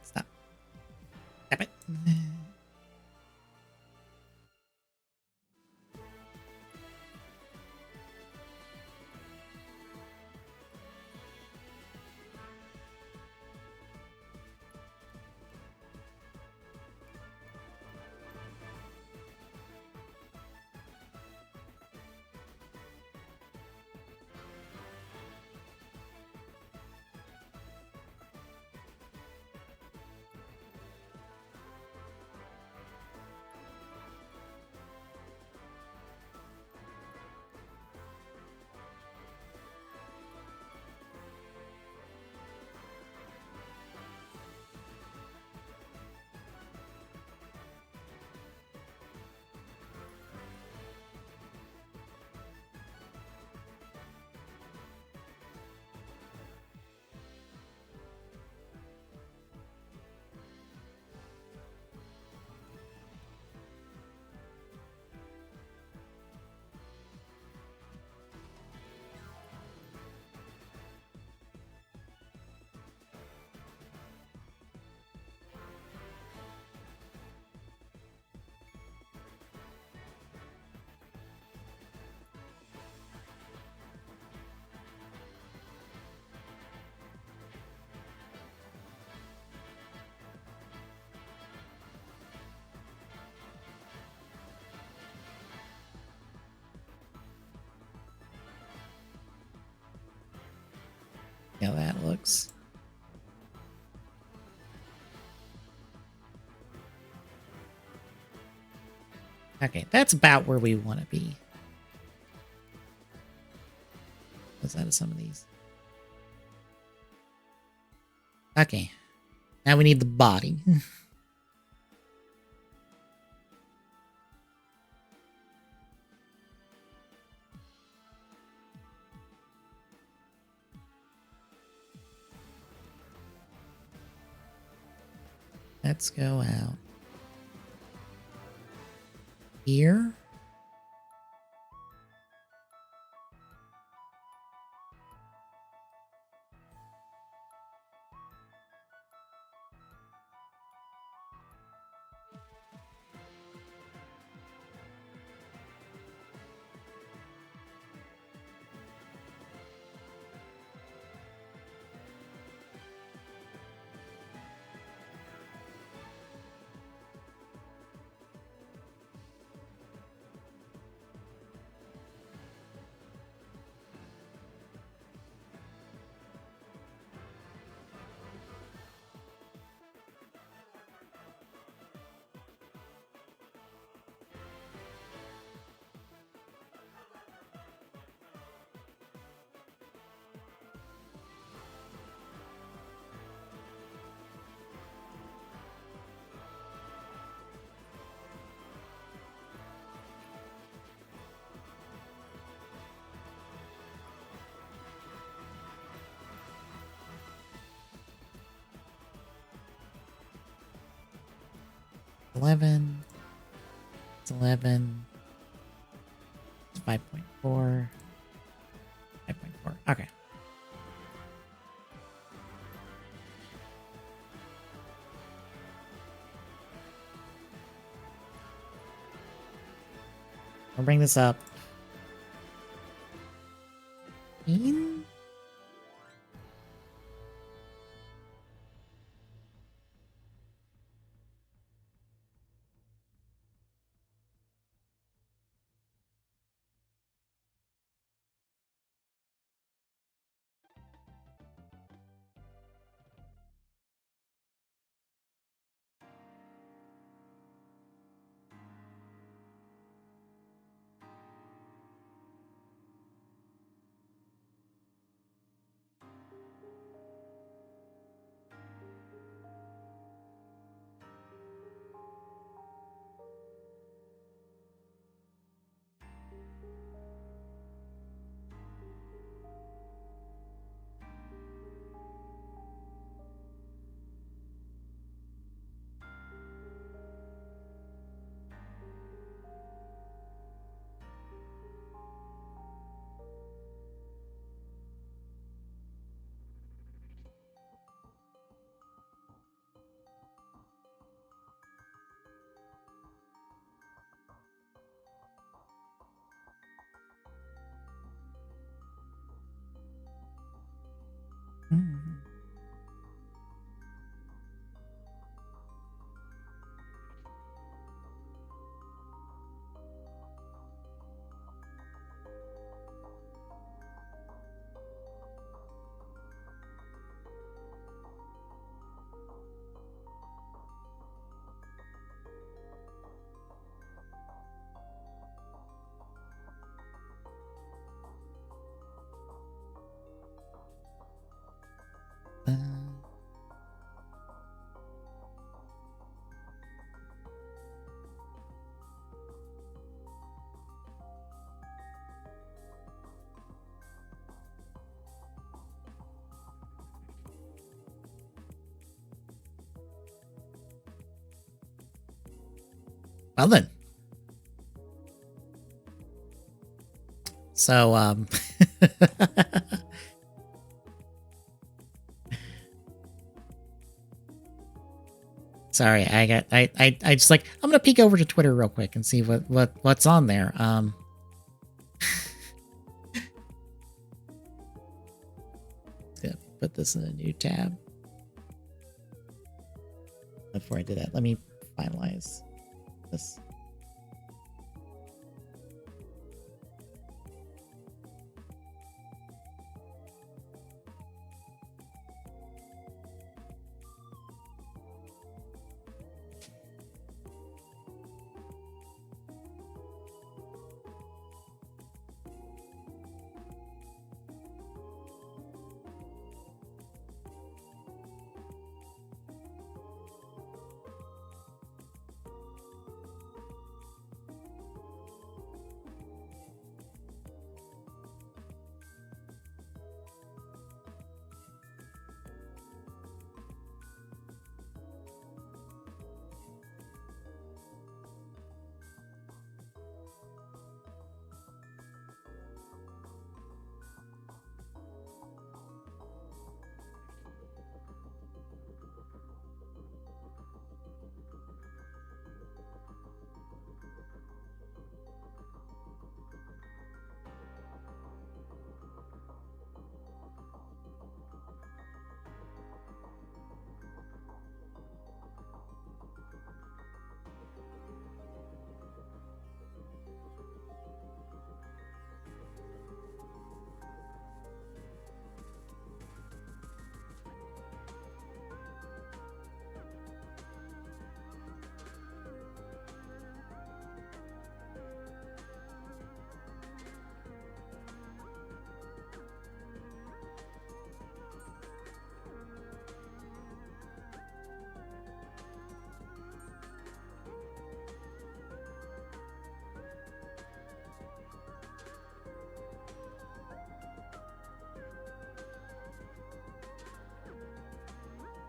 Stop. Stop it. How that looks. Okay, that's about where we want to be. What's out of some of these? Okay. Now we need the body. Let's go out here. It's 11. It's 11. It's 5.4. 5.4. Okay. I'll bring this up. In? Hmm. Uh, well then. So, sorry, I just like, I'm gonna peek over to Twitter real quick and see what's on there. Yeah, put this in a new tab. Before I do that, let me finalize this.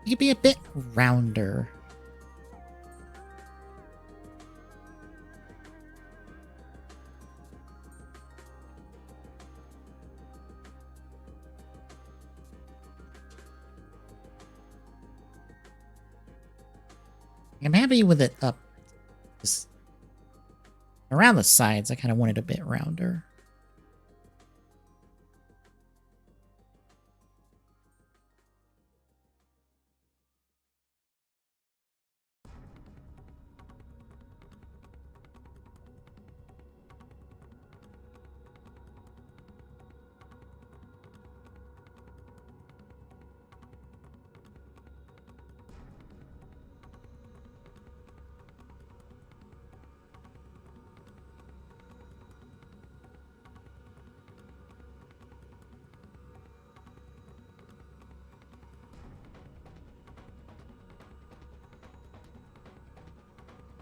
You could be a bit rounder. I'm happy with it up just Around the sides, I kind of want it a bit rounder.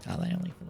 Oh, they only flip.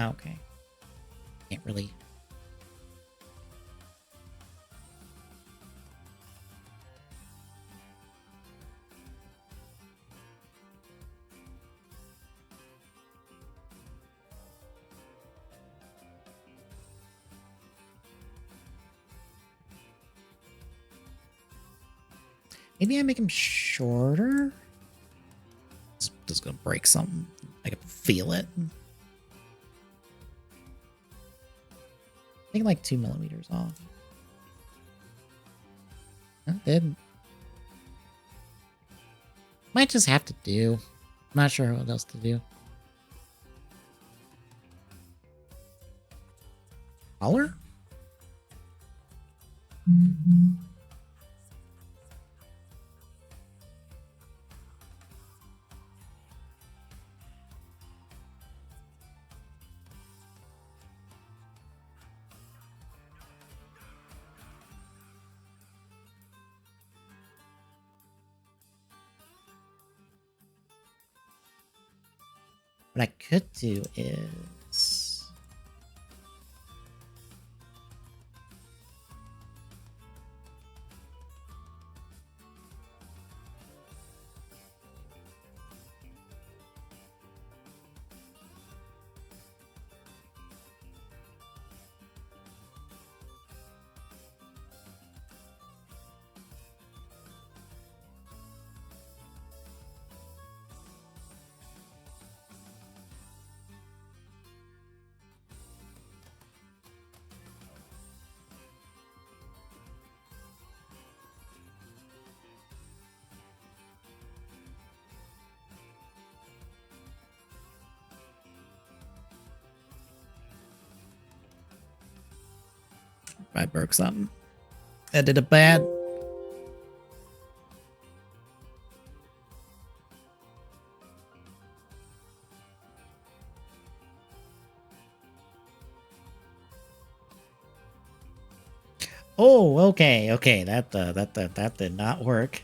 Okay. Can't really. Maybe I make him shorter? It's just gonna break something. I can feel it. Take like 2 millimeters off. That did. Might just have to do. I'm not sure what else to do. Color? What I could do is... I broke something. I did it bad. Oh, okay, okay. That did not work.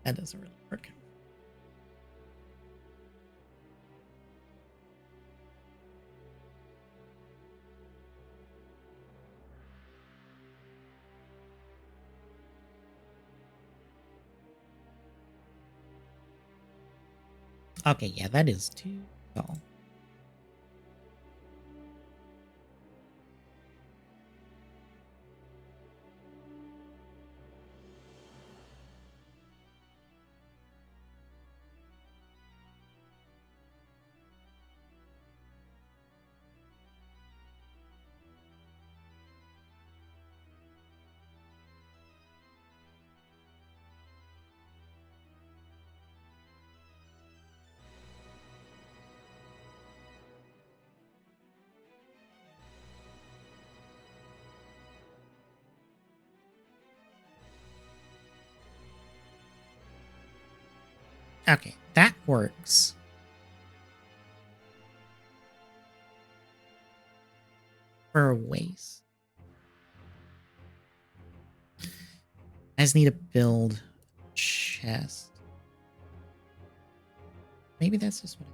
That doesn't really work. Okay, yeah, that is too tall. Okay, that works. For a waist. I just need to build chest. Maybe that's just what I...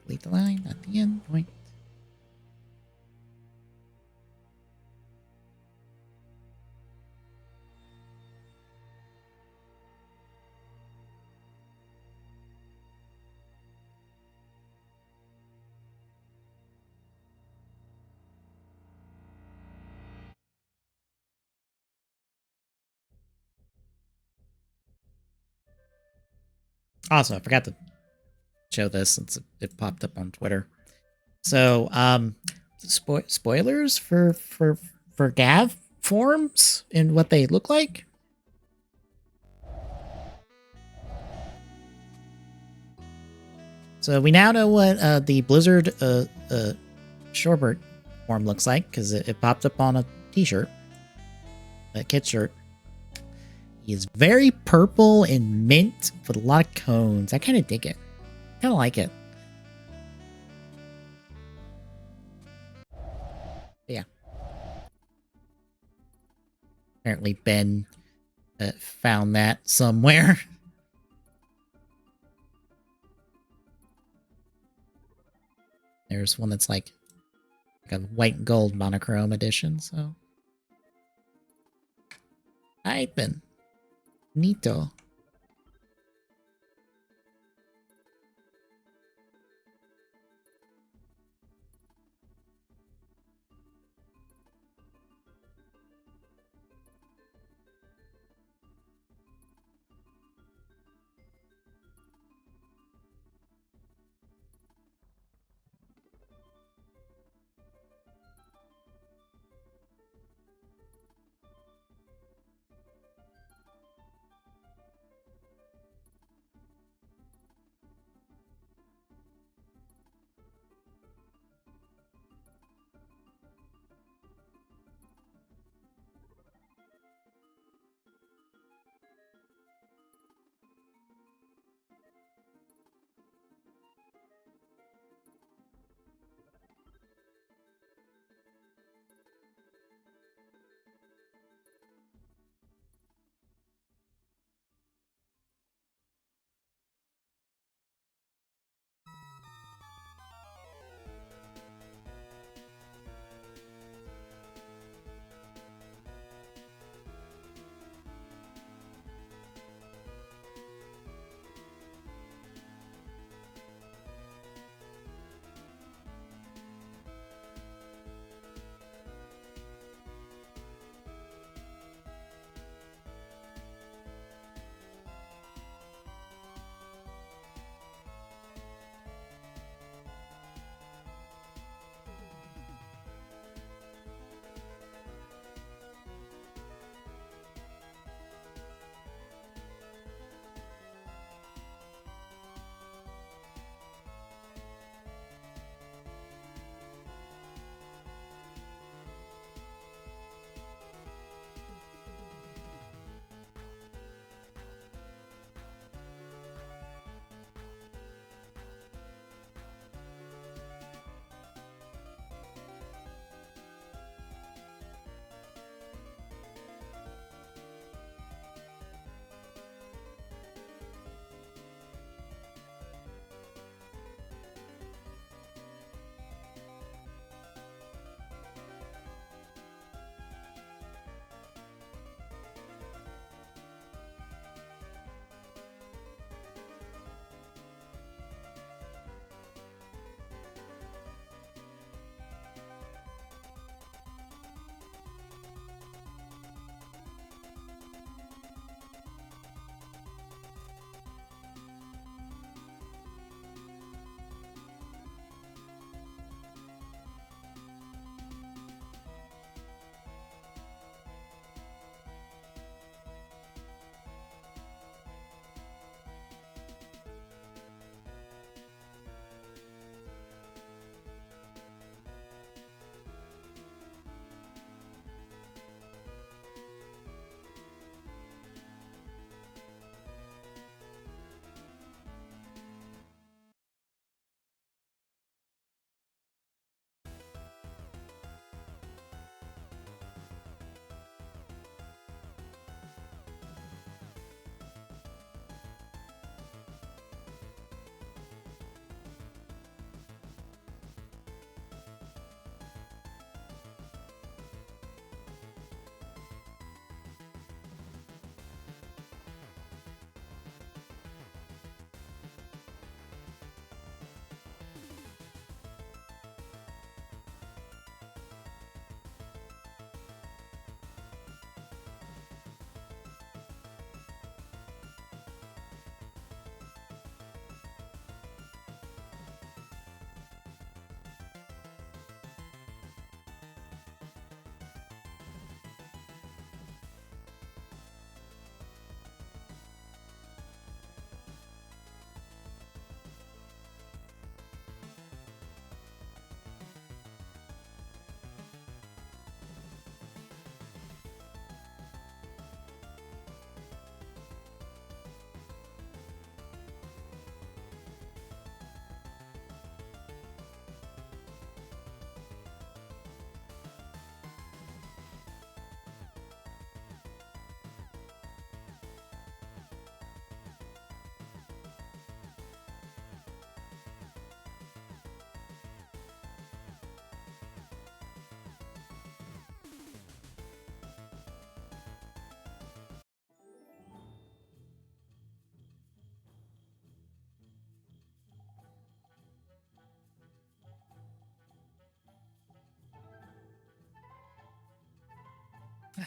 Delete the line at the end point. Also, I forgot to show this since it popped up on Twitter. So, spoilers for Gav forms and what they look like. So we now know what the Blizzard Shorebird form looks like, because it popped up on a t-shirt, a kit shirt. He is very purple and mint with a lot of cones. I kind of dig it. Kind of like it. Yeah. Apparently Ben found that somewhere. There's one that's like a white and gold monochrome edition, so. Alright then. Neato.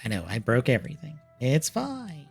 I know. I broke everything. It's fine.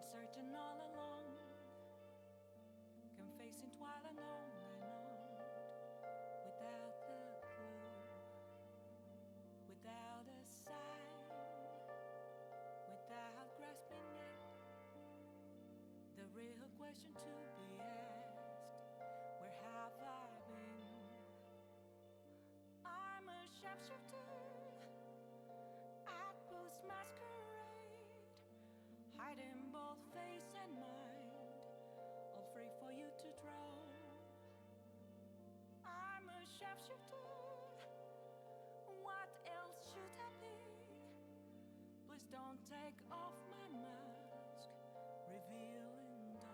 Searching all along, confessing while alone and on, without the clue, without a sign, without grasping it. The real question to be asked: where have I been? I'm a sharpshooter at post masquerade, hiding both face and mind, all free for you to draw. I'm a sharpshooter, what else should I be? Please don't take off my mask, revealing dark.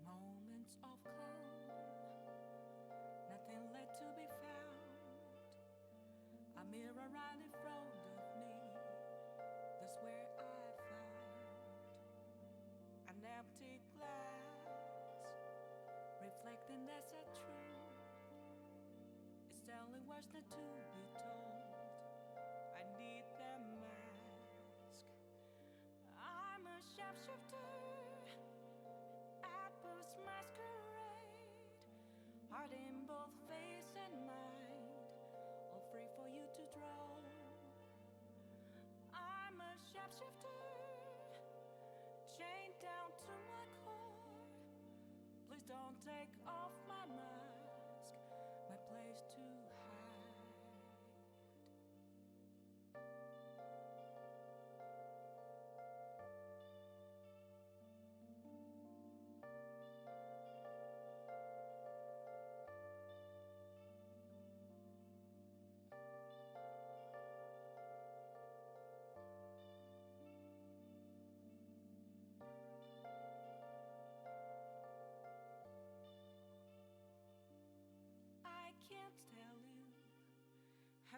Moments of calm, nothing left to be found. A mirror right in front of me, that's where I found an empty glass, reflecting that's a truth. It's telling what's not to be told. I need the mask. I'm a sharpshooter at post masquerade, heart in both face and mind, all free for you to draw. I'm a sharpshooter, chained down to my core. Please don't take off my mask, my place to hide.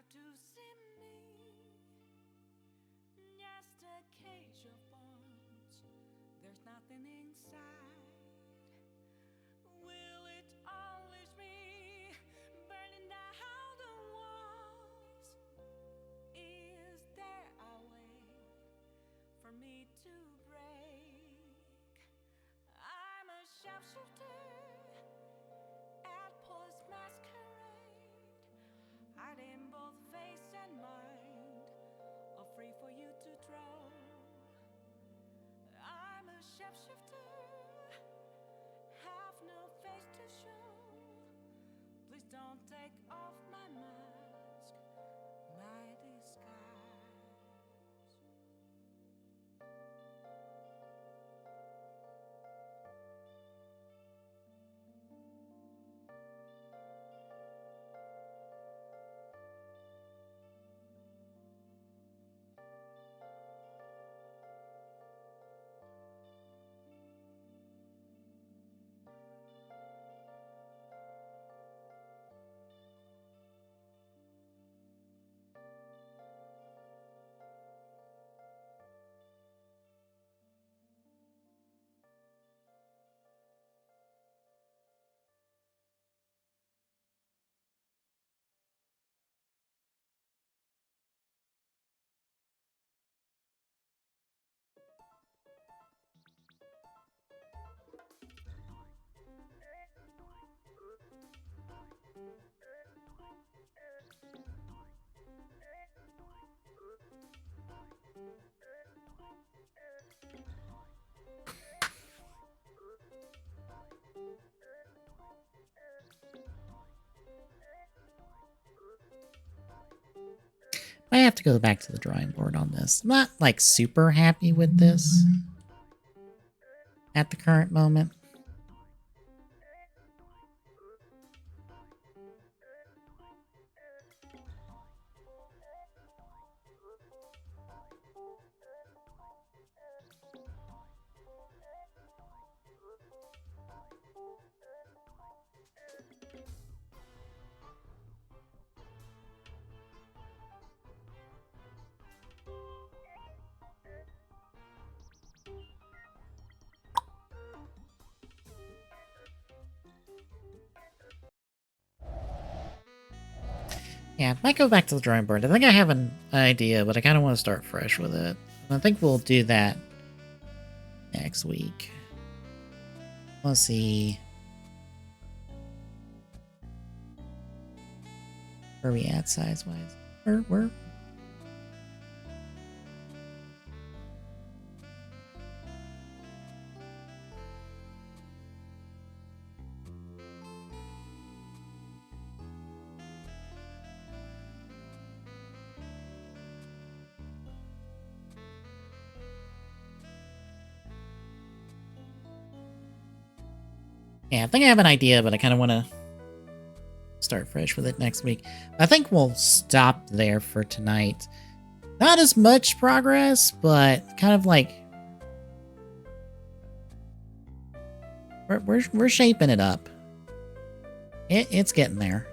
Hard to see me, just a cage of bones. There's nothing inside. Will it unleash me, burning down the walls? Is there a way for me to break? I'm a sharpshooter at post masquerade, hiding both face and mind, all free for you to throw. I'm a sharpshooter, have no face to show. Please don't take off my mask, my disguise. I have to go back to the drawing board on this. I'm not, like, super happy with this at the current moment. Yeah, might go back to the drawing board. I think I have an idea, but I kind of want to start fresh with it. I think we'll do that next week. Let's see. Where are we at size-wise? Where? Yeah, I think I have an idea, but I kind of want to start fresh with it next week. I think we'll stop there for tonight. Not as much progress, but kind of like we're shaping it up. It's getting there.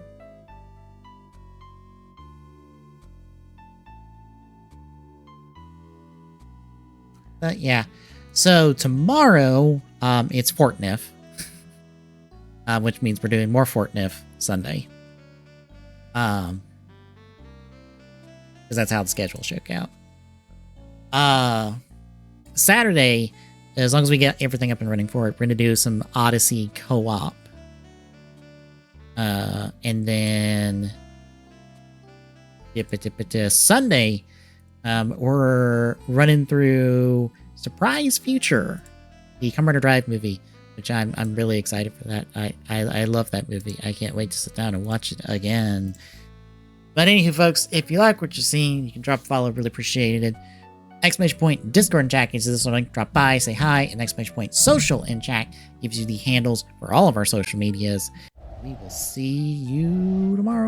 But yeah, so tomorrow it's Fortnite. Which means we're doing more Fortnite Sunday. Because that's how the schedule shook out. Saturday, as long as we get everything up and running for it, we're going to do some Odyssey co-op. And then Sunday, we're running through Surprise Future, the Kamen Rider Drive movie, which I'm really excited for that. I love that movie. I can't wait to sit down and watch it again. But anywho, folks, if you like what you're seeing, you can drop a follow. Really appreciate it. Exclamation point Discord and chat gives you this link. Drop by, say hi, and exclamation point social in chat gives you the handles for all of our social medias. We will see you tomorrow.